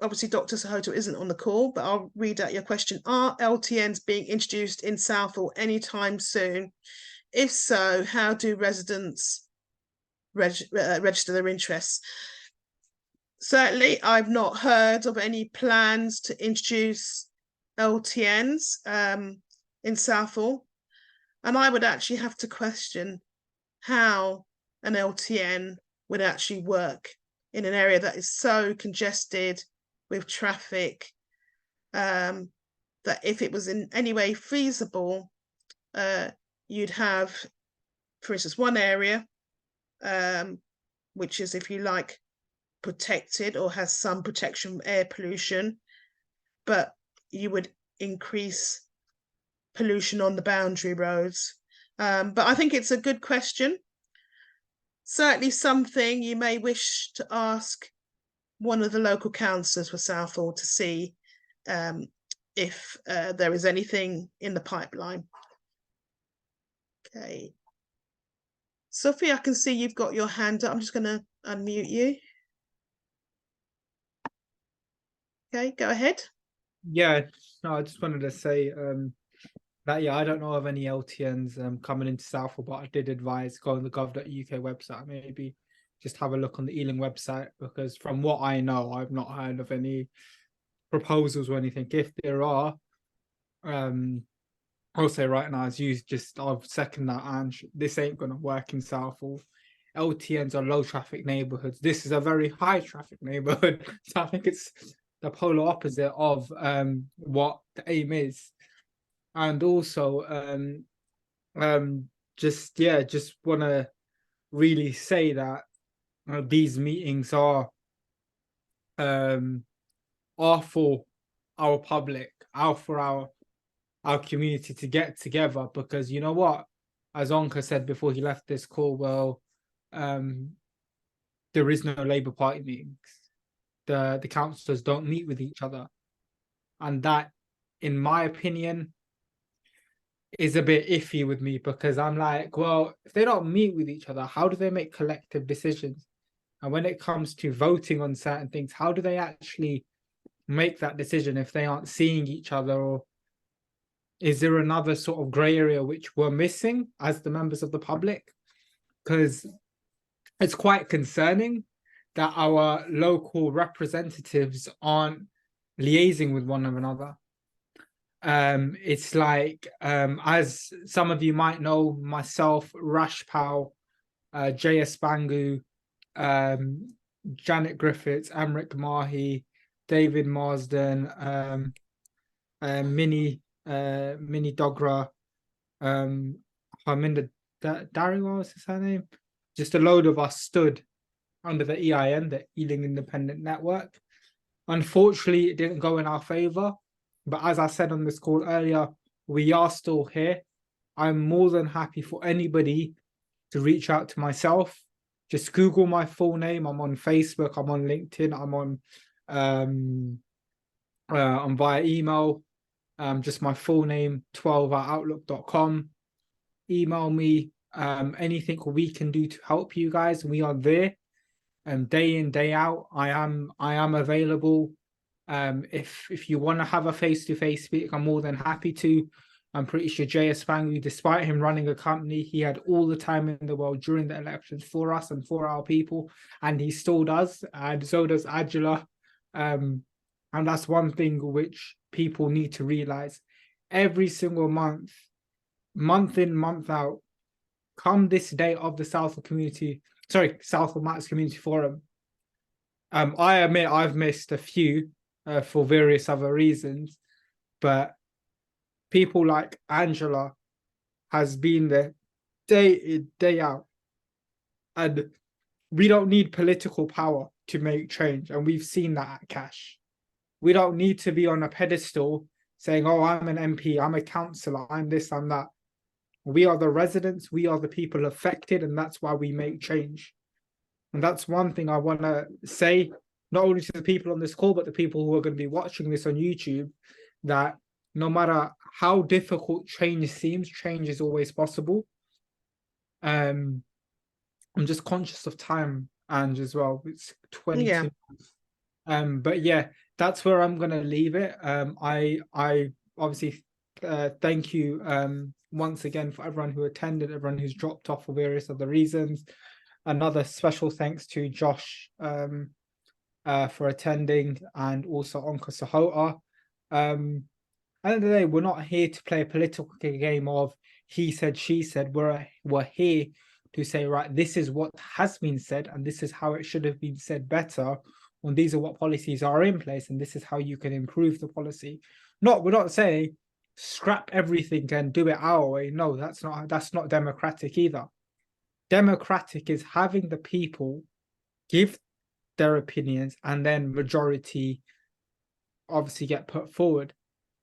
Speaker 3: obviously Dr. Sahota isn't on the call, but I'll read out your question. Are LTNs being introduced in Southall anytime soon? If so, how do residents register their interests? Certainly, I've not heard of any plans to introduce LTNs in Southall, and I would actually have to question how an LTN would actually work in an area that is so congested with traffic, that if it was in any way feasible, you'd have, for instance, one area which is, if you like, protected or has some protection from air pollution, but you would increase pollution on the boundary roads. But I think it's a good question. Certainly something you may wish to ask one of the local councillors for Southall to see if there is anything in the pipeline. Okay. Sophie, I can see you've got your hand up. I'm just going to unmute you. Okay, go ahead.
Speaker 1: Yeah, no, I just wanted to say that, yeah, I don't know of any LTNs coming into Southall, but I did advise go on the gov.uk website, maybe just have a look on the Ealing website, because from what I know, I've not heard of any proposals or anything. If there are, I'll say right now, as you just, I'll second that, and this ain't going to work in Southall. LTNs are low traffic neighborhoods. This is a very high traffic neighborhood. So I think it's the polar opposite of what the aim is. And also, just want to really say that these meetings are for our public, for our community to get together, because you know what, as Onkar said before he left this call, well, there is no Labour Party meetings. The councillors don't meet with each other, and that, in my opinion, is a bit iffy with me, because I'm like, well, if they don't meet with each other, how do they make collective decisions? And when it comes to voting on certain things, how do they actually make that decision if they aren't seeing each other? Or is there another sort of grey area which we're missing as the members of the public? Because it's quite concerning that our local representatives aren't liaising with one another. It's like, as some of you might know, myself, Rashpal, JS Bangu, Janet Griffiths, Amrik Mahi, David Marsden, Minnie Dogra, Harminda Dariwal, is her name? Just a load of us stood under the EIN, the Ealing Independent Network. Unfortunately, it didn't go in our favour. But as I said on this call earlier, we are still here. I'm more than happy for anybody to reach out to myself. Just Google my full name. I'm on Facebook. I'm on LinkedIn. I'm on via email. Just my full name, 12@outlook.com. Email me. Anything we can do to help you guys. We are there. Day in, day out. I am available. If you want to have a face-to-face speak, I'm more than happy to. I'm pretty sure JS Bangu, despite him running a company, he had all the time in the world during the elections for us and for our people, and he still does, and so does Angela. And that's one thing which people need to realize. Every single month, month in, month out, come this day of the Southall Matters Community Forum. I admit I've missed a few for various other reasons, but people like Angela has been there day in, day out. And we don't need political power to make change, and we've seen that at Cash. We don't need to be on a pedestal saying, oh, I'm an MP, I'm a councillor, I'm this, I'm that. We are the residents, we are the people affected, and that's why we make change. And that's one thing I want to say, not only to the people on this call, but the people who are going to be watching this on YouTube, that no matter how difficult change seems, change is always possible. I'm just conscious of time, Ange, as well. It's 22. Yeah. But yeah, that's where I'm going to leave it. I obviously thank you once again for everyone who attended, everyone who's dropped off for various other reasons. Another special thanks to Josh for attending, and also Onkar Sahota. At the end of the day, we're not here to play a political game of he said, she said. We're here to say, right, this is what has been said, and this is how it should have been said better. And these are what policies are in place, and this is how you can improve the policy. We're not saying scrap everything and do it our way. No, that's not democratic either. Democratic is having the people give their opinions, and then majority obviously get put forward,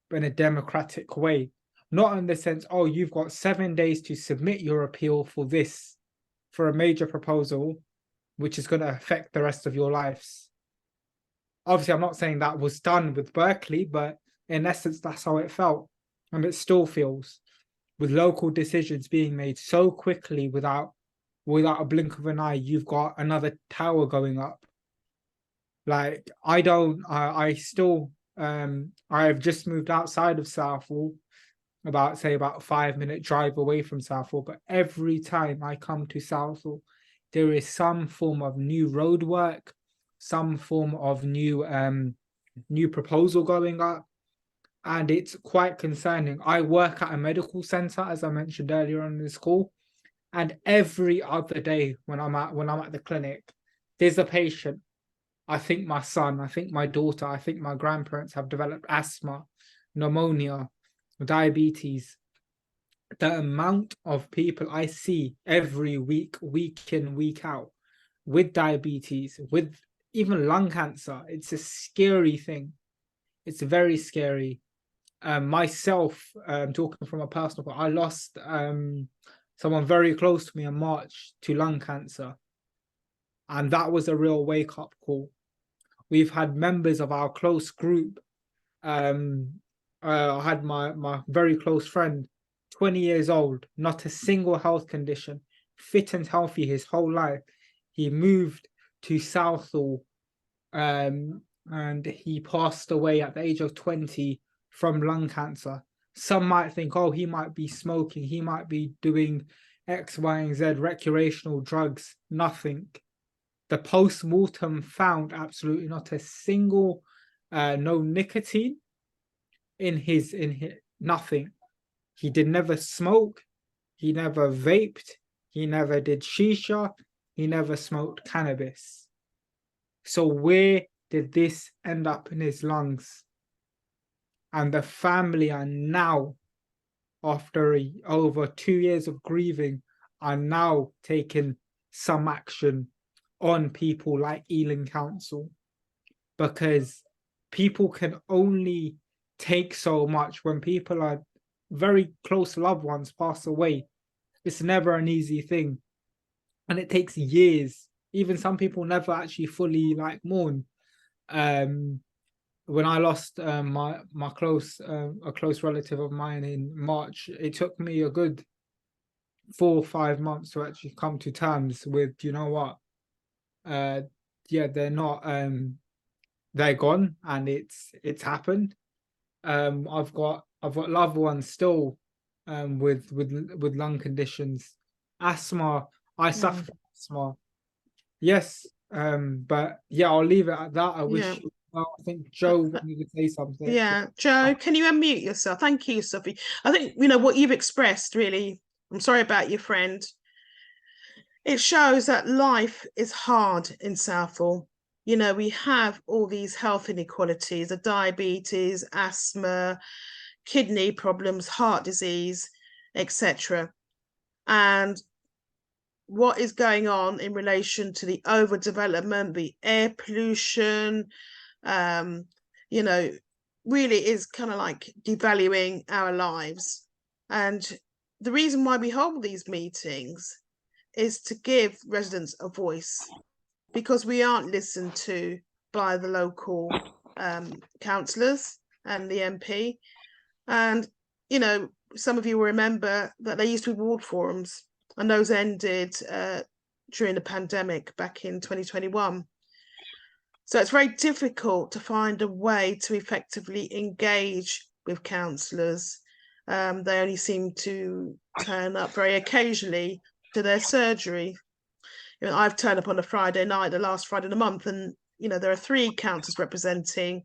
Speaker 1: but in a democratic way. Not in the sense, oh, you've got 7 days to submit your appeal for a major proposal, which is going to affect the rest of your lives. Obviously, I'm not saying that was done with Berkeley, but in essence, that's how it felt. And it still feels, with local decisions being made so quickly without a blink of an eye. You've got another tower going up. Like, I've just moved outside of Southall, about 5-minute drive away from Southall, but every time I come to Southall, there is some form of new roadwork, some form of new proposal going up, and it's quite concerning. I work at a medical center, as I mentioned earlier on this call, and every other day when I'm at the clinic, there's a patient. I think my son, I think my daughter, I think my grandparents have developed asthma, pneumonia, diabetes. The amount of people I see every week, week in, week out, with diabetes, with even lung cancer, it's a scary thing. It's very scary. Myself, talking from a personal point, I lost someone very close to me in March to lung cancer. And that was a real wake-up call. We've had members of our close group. I had my very close friend, 20 years old, not a single health condition, fit and healthy his whole life. He moved to Southall, and he passed away at the age of 20 from lung cancer. Some might think, oh, he might be smoking, he might be doing X, Y, and Z, recreational drugs. Nothing. The post-mortem found absolutely not a single, no nicotine in his nothing. He did never smoke, he never vaped, he never did shisha, he never smoked cannabis. So where did this end up in his lungs? And the family are now, after over 2 years of grieving, are now taking some action on people like Ealing Council, because people can only take so much when people are very close loved ones pass away. It's never an easy thing, and it takes years. Even some people never actually fully mourn. When I lost a close relative of mine in March, it took me a good 4 or 5 months to actually come to terms with, you know what, they're not, they're gone, and it's happened. I've got loved ones still with lung conditions, asthma. I suffer from asthma. Yes, but yeah, I'll leave it at that. I wish. Well, I think Joe wanted to say something.
Speaker 3: Yeah, Joe, can you unmute yourself? Thank you, Sophie. I think what you've expressed really. I'm sorry about your friend. It shows that life is hard in Southall. We have all these health inequalities, the diabetes, asthma, kidney problems, heart disease, etc. And what is going on in relation to the overdevelopment, the air pollution, really is kind of like devaluing our lives. And the reason why we hold these meetings is to give residents a voice, because we aren't listened to by the local councillors and the MP. And, some of you will remember that there used to be ward forums, and those ended during the pandemic back in 2021. So it's very difficult to find a way to effectively engage with councillors They only seem to turn up very occasionally to their surgery. You know, I've turned up on a Friday night, the last Friday of the month, and you know there are 3 councillors representing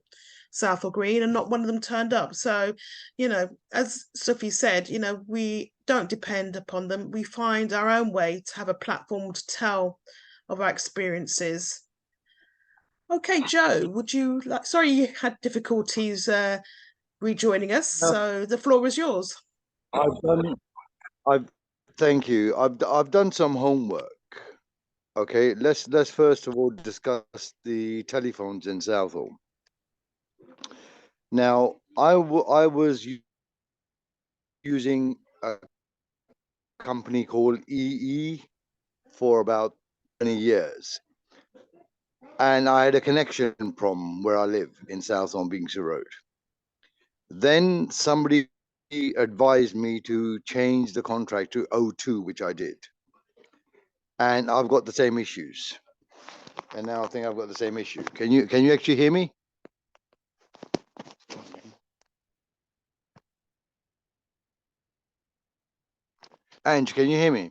Speaker 3: Southall Green, and not one of them turned up. So, you know, as Sophie said, you know, we don't depend upon them. We find our own way to have a platform to tell of our experiences. Okay, Joe, would you like? Sorry, you had difficulties rejoining us,
Speaker 6: No.
Speaker 3: so the floor is yours.
Speaker 6: Thank you. I've done some homework. Okay, let's first of all discuss the telephones in Southall. Now, I was using a company called EE for about 20 years. And I had a connection from where I live in Southall on Bingsea Road. Then somebody advised me to change the contract to O2, which I did. And I've got the same issues. And now I think I've got the same issue. Can you actually hear me? Ange, can you hear me?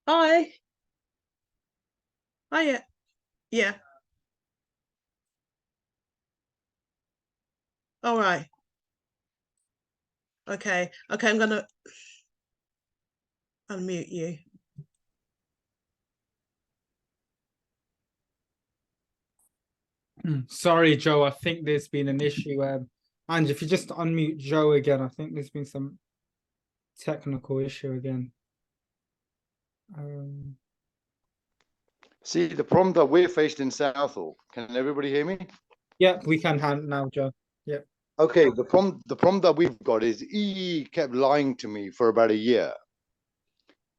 Speaker 3: Hi. Hiya. Yeah. All right. Okay. Okay, I'm gonna unmute you.
Speaker 1: Sorry, Joe. I think there's been an issue. And if you just unmute Joe again, I think there's been some technical issue again.
Speaker 6: See, the problem that we're faced in Southall, can everybody hear me?
Speaker 1: Yeah, we can hand now, Joe. Yeah.
Speaker 6: Okay, the problem that we've got is EE kept lying to me for about a year.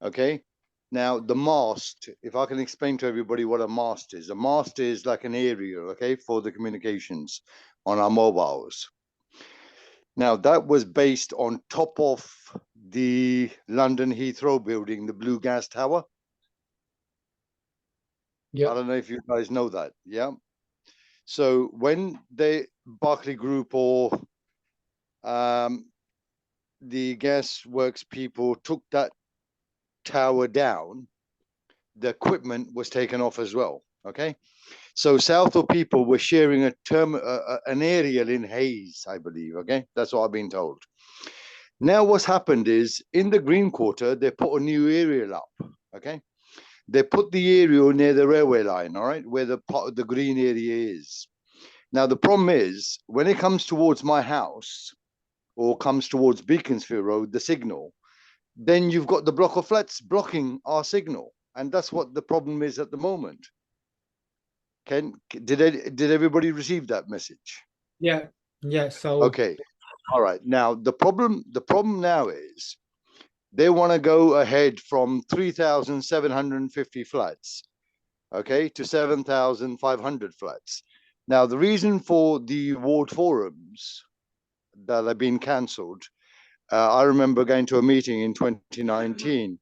Speaker 6: Okay, now the mast, if I can explain to everybody what a mast is like an aerial, okay, for the communications on our mobiles. Now that was based on top of the London Heathrow building, the Blue Gas Tower.
Speaker 1: Yeah.
Speaker 6: I don't know if you guys know that. Yeah. So when the Berkeley Group or the gas works people took that tower down, the equipment was taken off as well. Okay. So Southall people were sharing an aerial in Hayes, I believe. Okay. That's what I've been told. Now what's happened is in the Green Quarter, they put a new aerial up. Okay. They put the aerial near the railway line, all right, where the part of the green area is. Now, the problem is when it comes towards my house or comes towards Beaconsfield Road, the signal, then you've got the block of flats blocking our signal. And that's what the problem is at the moment. Did everybody receive that message?
Speaker 1: Yeah. Yeah. So
Speaker 6: okay. All right. Now the problem now is they want to go ahead from 3,750 flats, okay, to 7,500 flats. Now, the reason for the ward forums that have been cancelled, I remember going to a meeting in 2019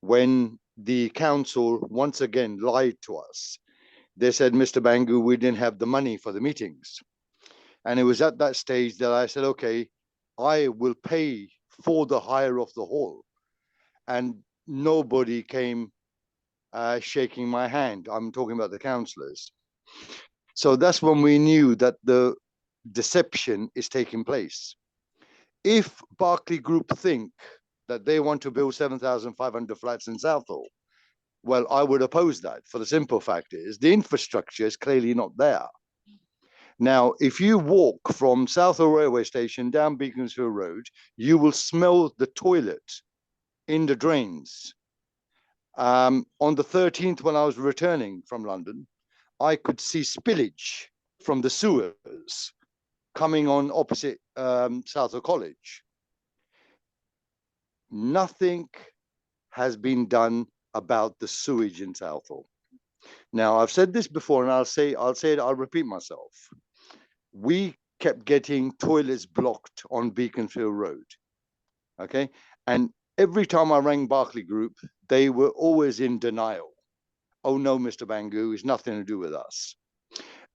Speaker 6: when the council once again lied to us. They said, Mr. Bangu, we didn't have the money for the meetings. And it was at that stage that I said, okay, I will pay for the hire of the hall. And nobody came shaking my hand. I'm talking about the councillors. So that's when we knew that the deception is taking place. If Berkeley Group think that they want to build 7,500 flats in Southall, well, I would oppose that, for the simple fact is the infrastructure is clearly not there. Now, if you walk from Southall Railway Station down Beaconsfield Road, you will smell the toilet in the drains. On the 13th, when I was returning from London, I could see spillage from the sewers coming on opposite Southall College. Nothing has been done about the sewage in Southall. Now, I've said this before, and I'll repeat myself. We kept getting toilets blocked on Beaconsfield Road, okay? And every time I rang Berkeley Group, they were always in denial. Oh no, Mr. Bangu, it's nothing to do with us.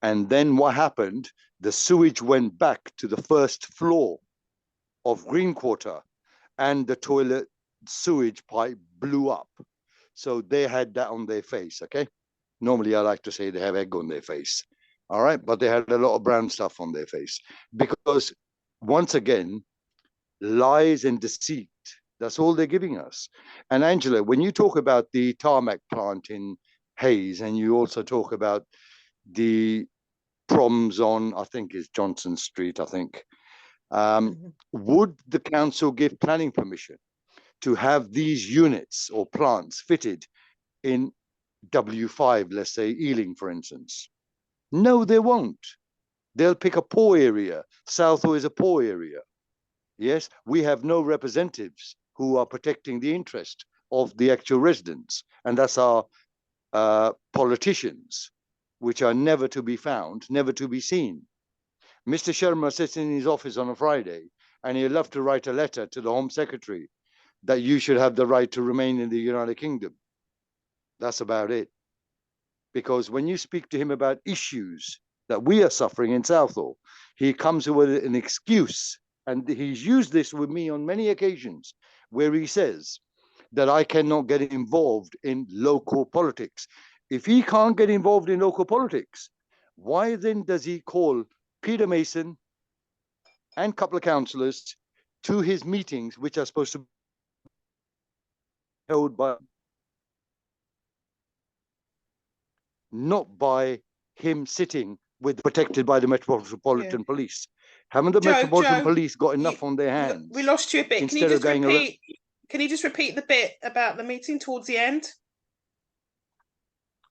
Speaker 6: And then what happened? The sewage went back to the first floor of Greenford, and the toilet sewage pipe blew up. So they had that on their face, okay? Normally I like to say they have egg on their face, all right? But they had a lot of brown stuff on their face because, once again, lies and deceit, that's all they're giving us. And Angela, when you talk about the tarmac plant in Hayes, and you also talk about the proms on, I think it's Johnson Street, I think, would the council give planning permission to have these units or plants fitted in W5, let's say Ealing, for instance? No, they won't. They'll pick a poor area. Southall is a poor area. Yes, we have no representatives who are protecting the interest of the actual residents, and that's our politicians, which are never to be found, never to be seen. Mr. Sharma sits in his office on a Friday, and he'd love to write a letter to the Home Secretary that you should have the right to remain in the United Kingdom. That's about it. Because when you speak to him about issues that we are suffering in Southall, he comes with an excuse. And he's used this with me on many occasions, where he says that I cannot get involved in local politics. If he can't get involved in local politics, why then does he call Peter Mason and a couple of councillors to his meetings, which are supposed to be held by, not by him sitting with, protected by the Metropolitan Police? Haven't the Metropolitan Police got enough on their hands?
Speaker 3: We lost you a bit. Can you just repeat? Can you just repeat the bit about the meeting towards the end?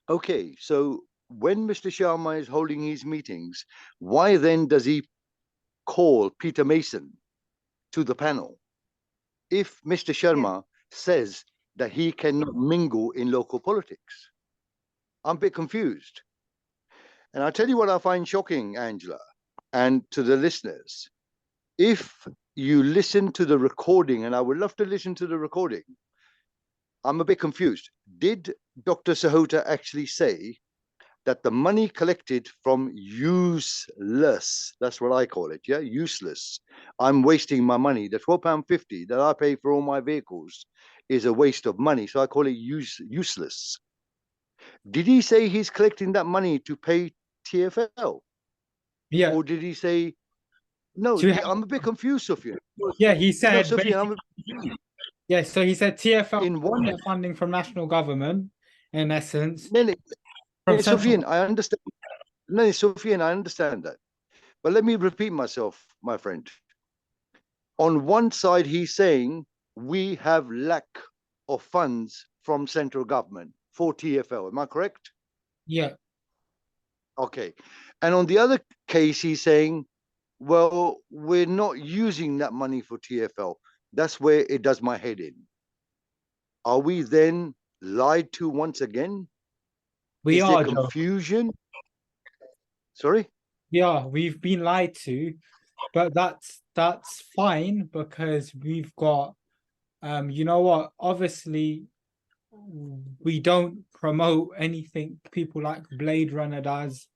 Speaker 6: Okay, so when Mr. Sharma is holding his meetings, why then does he call Peter Mason to the panel? If Mr. Sharma says that he cannot mingle in local politics, I'm a bit confused. And I'll tell you what I find shocking, Angela, and to the listeners. If you listen to the recording, and I would love to listen to the recording, I'm a bit confused. Did Dr. Sahota actually say that the money collected from useless, that's what I call it, yeah, useless, I'm wasting my money, the £12.50 that I pay for all my vehicles is a waste of money, so I call it useless. Did he say he's collecting that money to pay TfL?
Speaker 1: Yeah.
Speaker 6: Or did he say, no, I'm a bit confused, Sophia.
Speaker 1: Yeah, he said,
Speaker 6: no, Sophia,
Speaker 1: yeah, so he said TfL
Speaker 6: in one
Speaker 1: funding from national government, in essence.
Speaker 6: Sophia, I understand. No, Sophia, I understand that. But let me repeat myself, my friend. On one side, he's saying we have lack of funds from central government for TfL. Am I correct?
Speaker 1: Yeah.
Speaker 6: Okay. And on the other case, he's saying, well, we're not using that money for TfL. That's where it does my head in. Are we then lied to once again?
Speaker 1: We
Speaker 6: Is
Speaker 1: are,
Speaker 6: there confusion? Joe. Sorry?
Speaker 1: Yeah, we've been lied to, but that's fine because we've got, you know what, obviously we don't promote anything people like Blade Runner does,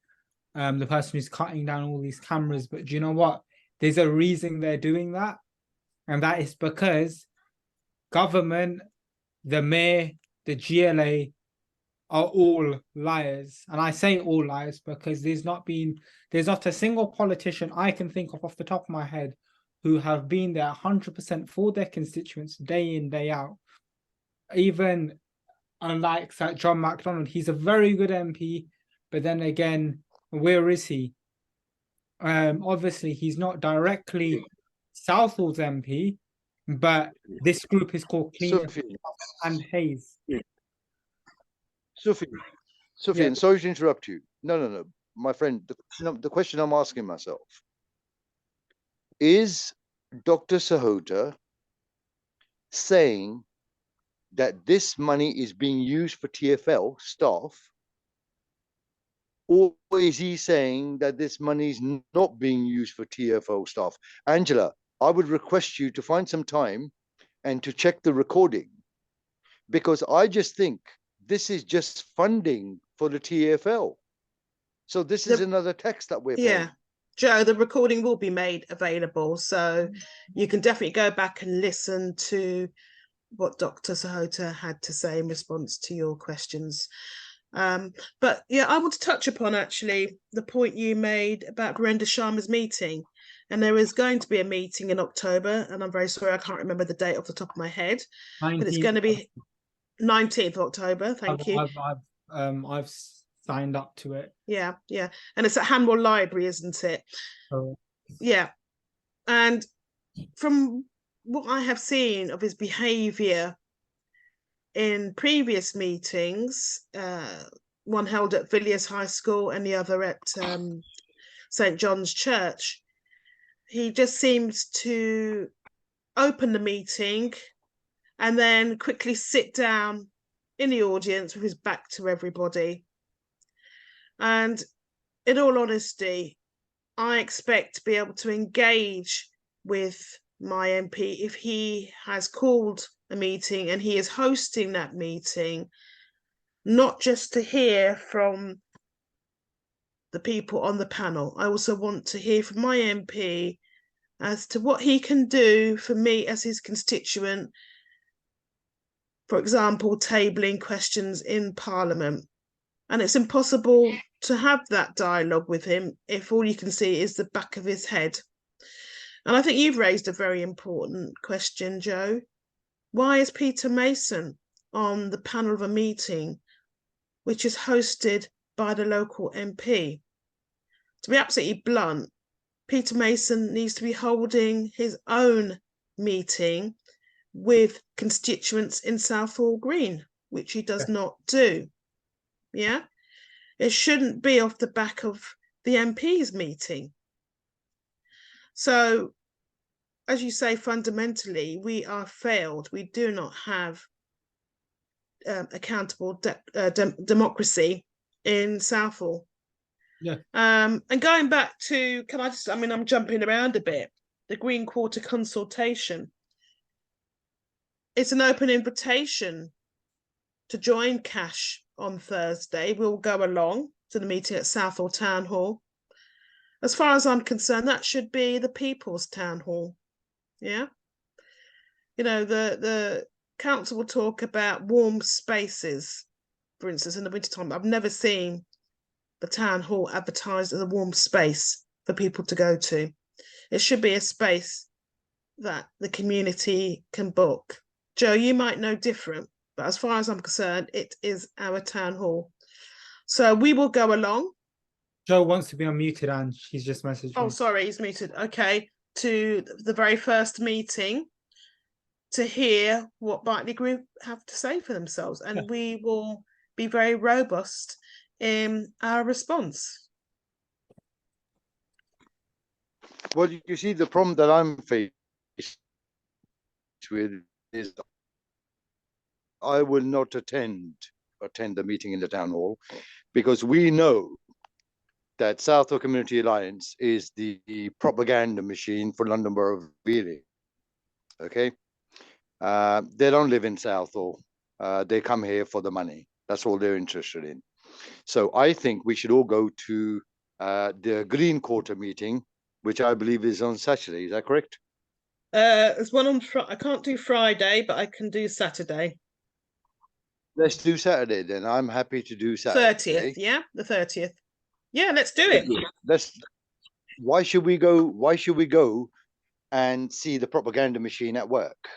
Speaker 1: the person who's cutting down all these cameras. But do you know what? There's a reason they're doing that. And that is because government, the mayor, the GLA are all liars. And I say all liars because there's not a single politician I can think of off the top of my head who have been there 100% for their constituents day in, day out. Even unlike John MacDonald, he's a very good MP, but then again, where is he? Obviously, he's not directly Southall's MP, but this group is called Clean and Hayes.
Speaker 6: Sophie,
Speaker 1: Yeah.
Speaker 6: and sorry to interrupt you. No, my friend. The question I'm asking myself is: Dr. Sahota saying that this money is being used for TFL staff, or is he saying that this money is not being used for TFL staff? Angela, I would request you to find some time and to check the recording, because I just think this is just funding for the TFL. So this is another tax that we're paying.
Speaker 3: Yeah, Joe, the recording will be made available, so you can definitely go back and listen to what Dr. Sahota had to say in response to your questions. But yeah, I want to touch upon actually the point you made about Virendra Sharma's meeting. And there is going to be a meeting in October, and I'm very sorry I can't remember the date off the top of my head, but it's going to be 19th of October. Thank you.
Speaker 1: I've signed up to it.
Speaker 3: Yeah, and it's at Hanwell Library, isn't it?
Speaker 1: Oh.
Speaker 3: Yeah, and from what I have seen of his behaviour in previous meetings, one held at Villiers High School and the other at St John's Church, he just seems to open the meeting and then quickly sit down in the audience with his back to everybody. And in all honesty, I expect to be able to engage with my MP if he has called a meeting and he is hosting that meeting, not just to hear from the people on the panel. I also want to hear from my MP as to what he can do for me as his constituent. For example, tabling questions in Parliament. And it's impossible to have that dialogue with him if all you can see is the back of his head. And I think you've raised a very important question, Joe. Why is Peter Mason on the panel of a meeting which is hosted by the local MP? To be absolutely blunt, Peter Mason needs to be holding his own meeting with constituents in Southall Green, which he does not do. Yeah, it shouldn't be off the back of the MP's meeting. So, as you say, fundamentally, we are failed. We do not have accountable democracy in Southall.
Speaker 1: Yeah.
Speaker 3: And going back to, I'm jumping around a bit, the Green Quarter consultation. It's an open invitation to join Cash on Thursday. We'll go along to the meeting at Southall Town Hall. As far as I'm concerned, that should be the People's Town Hall. Yeah. You know, the council will talk about warm spaces, for instance, in the wintertime. I've never seen the town hall advertised as a warm space for people to go to. It should be a space that the community can book. Joe, you might know different, but as far as I'm concerned, it is our town hall. So we will go along.
Speaker 1: Joe wants to be unmuted and she's just messaged
Speaker 3: Oh,
Speaker 1: me.
Speaker 3: sorry, he's muted. Okay, to the very first meeting to hear what Berkeley Group have to say for themselves. And we will be very robust in our response.
Speaker 6: Well, you see, the problem that I'm faced with is I will not attend the meeting in the town hall, because we know that Southall Community Alliance is the propaganda machine for London Borough of Ealing. Okay, they don't live in Southall. They come here for the money. That's all they're interested in. So I think we should all go to the Green Quarter meeting, which I believe is on Saturday. Is that correct?
Speaker 3: There's one on I can't do Friday, but I can do Saturday.
Speaker 6: Let's do Saturday then. I'm happy to do Saturday.
Speaker 3: 30th, yeah, the 30th. Yeah, let's do it.
Speaker 6: Why should we go? Why should we go and see the propaganda machine at work?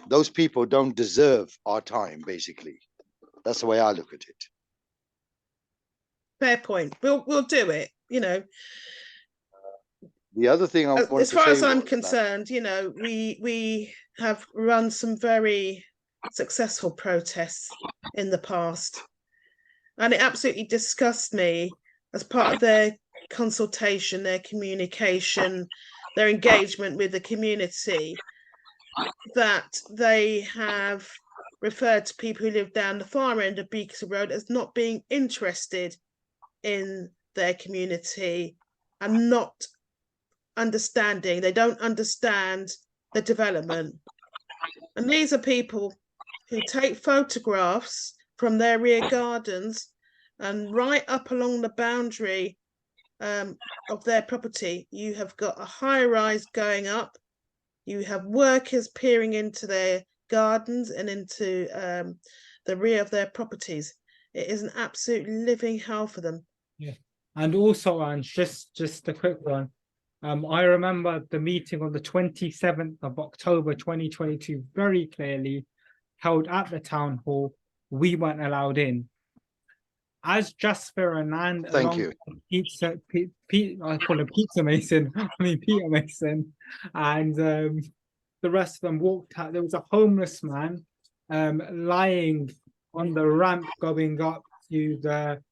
Speaker 6: Those people don't deserve our time, basically. That's the way I look at it.
Speaker 3: Fair point. We'll do it. You know,
Speaker 6: the other thing I want
Speaker 3: as far as I'm concerned, you know, we have run some very successful protests in the past, and it absolutely disgusts me as part of their consultation, their communication, their engagement with the community, that they have referred to people who live down the far end of Berkeley Road as not being interested in their community and not understanding. They don't understand the development. And these are people who take photographs from their rear gardens and right up along the boundary of their property. You have got a high rise going up. You have workers peering into their gardens and into the rear of their properties. It is an absolute living hell for them.
Speaker 1: Yeah, and also, and just a quick one. I remember the meeting on the 27th of October 2022 very clearly, held at the town hall. We weren't allowed in. As Jasper and
Speaker 6: thank you,
Speaker 1: I call him Pizza Mason. I mean Peter Mason, and the rest of them walked out. There was a homeless man lying on the ramp going up to the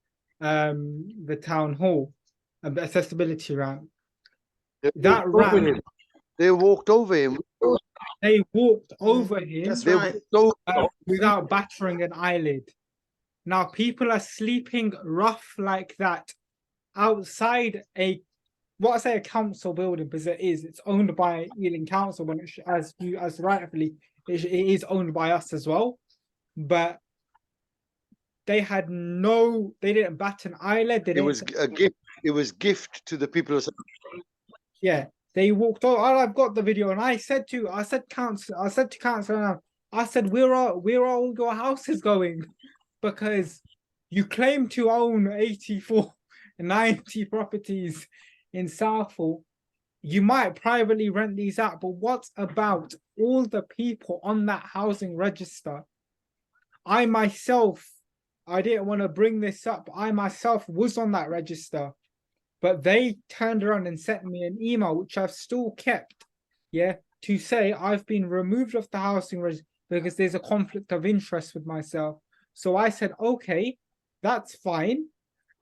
Speaker 1: town hall, the accessibility ramp. That ramp,
Speaker 6: they walked over him.
Speaker 1: They walked over him.
Speaker 3: That's right.
Speaker 1: Without battering an eyelid. Now people are sleeping rough like that outside a council building, because it's owned by Ealing Council, when as rightfully it is owned by us as well. But they didn't bat an eyelid.
Speaker 6: It was a gift. It was gift to the people of.
Speaker 1: Yeah, they walked over. I've got the video, and I said to councillor, I said, where are all your houses going? Because you claim to own 84, 90 properties in Southall. You might privately rent these out, but what about all the people on that housing register? I didn't want to bring this up. I myself was on that register, but they turned around and sent me an email, which I've still kept, to say I've been removed off the housing register because there's a conflict of interest with myself. So I said, okay, that's fine.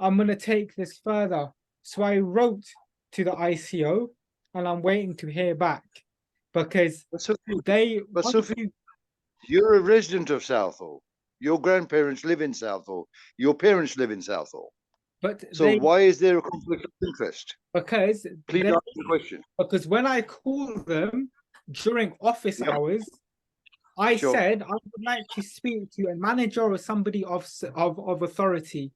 Speaker 1: I'm going to take this further. So I wrote to the ICO, and I'm waiting to hear back, because
Speaker 6: you're a resident of Southall. Your grandparents live in Southall. Your parents live in Southall.
Speaker 1: But
Speaker 6: why is there a conflict of interest?
Speaker 1: Because
Speaker 6: please answer the question.
Speaker 1: Because when I called them during office hours, I said I would like to speak to a manager or somebody of authority,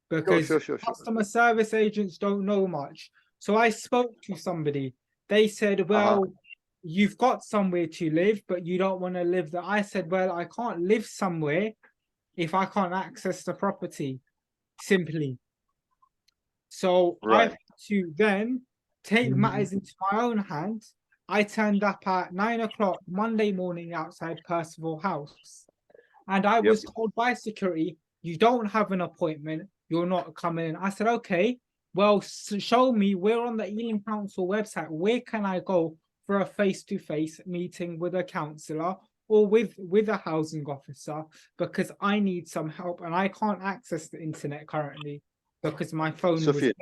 Speaker 1: because customer service agents don't know much. So I spoke to somebody. They said, well, you've got somewhere to live, but you don't want to live there. I said, well, I can't live somewhere if I can't access the property, simply. So I had to then take matters into my own hands. I turned up at 9 o'clock Monday morning outside Percival House, and I was told by security, you don't have an appointment, you're not coming in. I said, okay, well, show me. We're on the Ealing Council website. Where can I go for a face-to-face meeting with a councillor or with a housing officer? Because I need some help, and I can't access the internet currently because my phone was dead.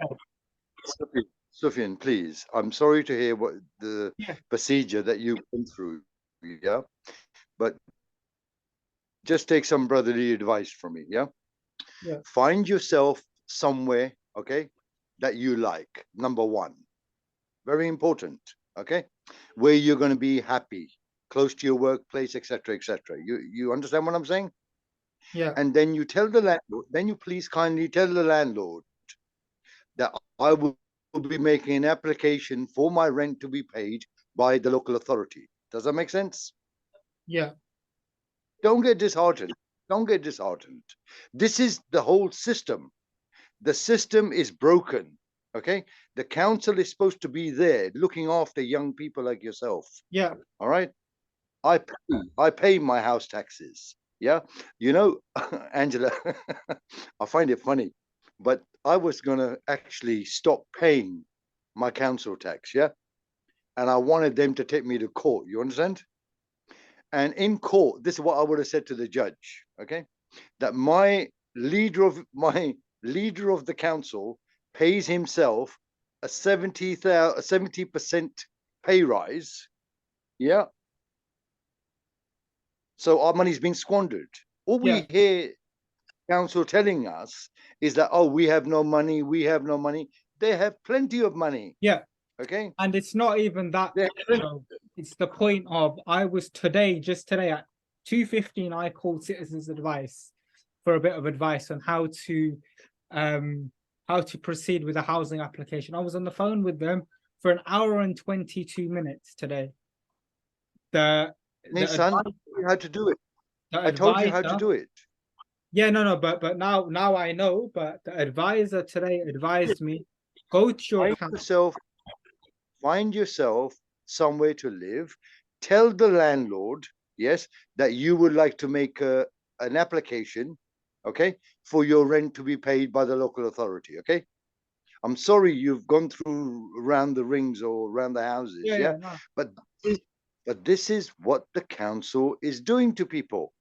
Speaker 6: Sufyan, please, I'm sorry to hear what the procedure that you've been through, but just take some brotherly advice from me, Find yourself somewhere, that you like, number one. Very important, where you're going to be happy, close to your workplace, etc., etc. You understand what I'm saying?
Speaker 1: Yeah.
Speaker 6: And then you tell the landlord, then you please kindly tell the landlord that I will be making an application for my rent to be paid by the local authority. Does that make sense?
Speaker 1: Yeah.
Speaker 6: Don't get disheartened. Don't get disheartened. This is the whole system. The system is broken. Okay. The council is supposed to be there looking after young people like yourself.
Speaker 1: Yeah.
Speaker 6: All right. I pay my house taxes. Yeah. You know, Angela, I find it funny, but I was going to actually stop paying my council tax. Yeah. And I wanted them to take me to court. You understand? And in court, this is what I would have said to the judge. Okay. That my leader of the council pays himself a 70% pay rise. Yeah. So our money's been squandered. All we hear council telling us is that, oh, we have no money, we have no money. They have plenty of money.
Speaker 1: Yeah.
Speaker 6: Okay.
Speaker 1: And it's not even that. It's the point of, I was just today at 2:15, I called Citizens Advice for a bit of advice on how to proceed with a housing application. I was on the phone with them for an hour and 22 minutes today.
Speaker 6: Son, how to do it. I told you how to do it.
Speaker 1: Yeah, no, but now I know. But the advisor today advised me, go to your
Speaker 6: find yourself somewhere to live. Tell the landlord, yes, that you would like to make an application, okay, for your rent to be paid by the local authority. Okay. I'm sorry you've gone through around the rings or around the houses. Yeah. No. But this is what the council is doing to people.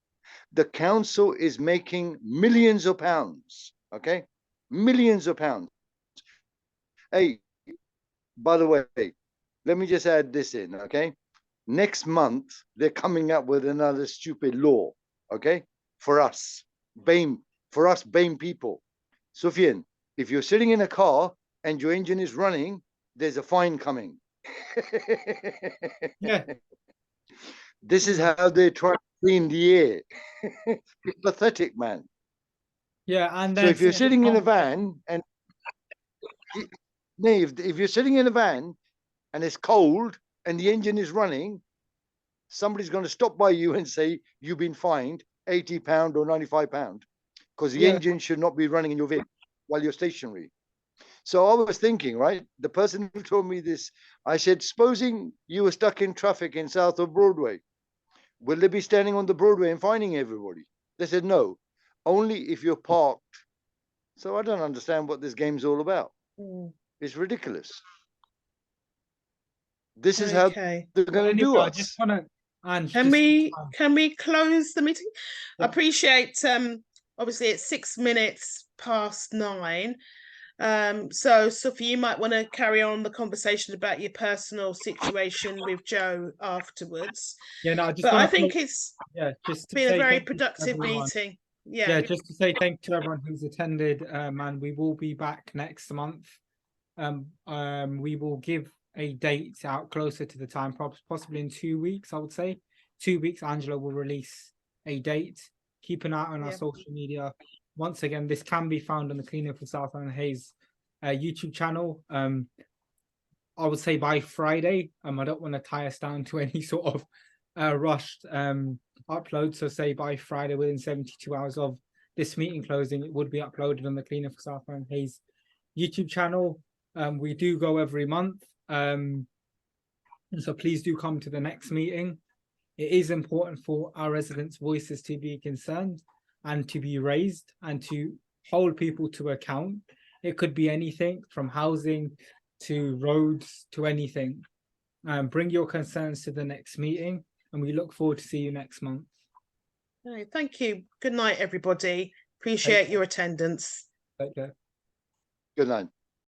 Speaker 6: The council is making millions of pounds. Okay. Millions of pounds. Hey, by the way, let me just add this in. Okay. Next month, they're coming up with another stupid law. Okay. For us, BAME people. Sufyan, if you're sitting in a car and your engine is running, there's a fine coming.
Speaker 1: Yeah.
Speaker 6: This is how they try to clean the air. It's pathetic, man.
Speaker 1: Yeah, and
Speaker 6: so if you're sitting in a van and if you're sitting in a van and it's cold and the engine is running, somebody's going to stop by you and say you've been fined £80 or £95 because the engine should not be running in your vehicle while you're stationary. So I was thinking, right, the person who told me this, I said, supposing you were stuck in traffic in Southall Broadway, will they be standing on the Broadway and finding everybody? They said, no, only if you're parked. So I don't understand what this game's all about. It's ridiculous. This is how they're going to do us.
Speaker 1: I just want to,
Speaker 3: can we close the meeting? I appreciate, obviously it's 6 minutes past 9. So Sophie, you might want to carry on the conversation about your personal situation with Joe afterwards. I think it's been a very productive meeting. Yeah,
Speaker 1: just to say thank you to everyone who's attended, and we will be back next month. We will give a date out closer to the time, possibly in 2 weeks. I would say 2 weeks. Angela will release a date. Keep an eye on our social media. Once again, this can be found on the Cleanup for Southall and Hayes YouTube channel. I would say by Friday. I don't want to tie us down to any sort of rushed upload. So say by Friday, within 72 hours of this meeting closing, it would be uploaded on the Cleanup for Southall and Hayes YouTube channel. We do go every month. So please do come to the next meeting. It is important for our residents' voices to be concerned and to be raised and to hold people to account. It could be anything from housing to roads to anything. Bring your concerns to the next meeting, and we look forward to see you next month.
Speaker 3: Thank you. Good night, everybody. Appreciate your attendance.
Speaker 1: Take care.
Speaker 6: Good night.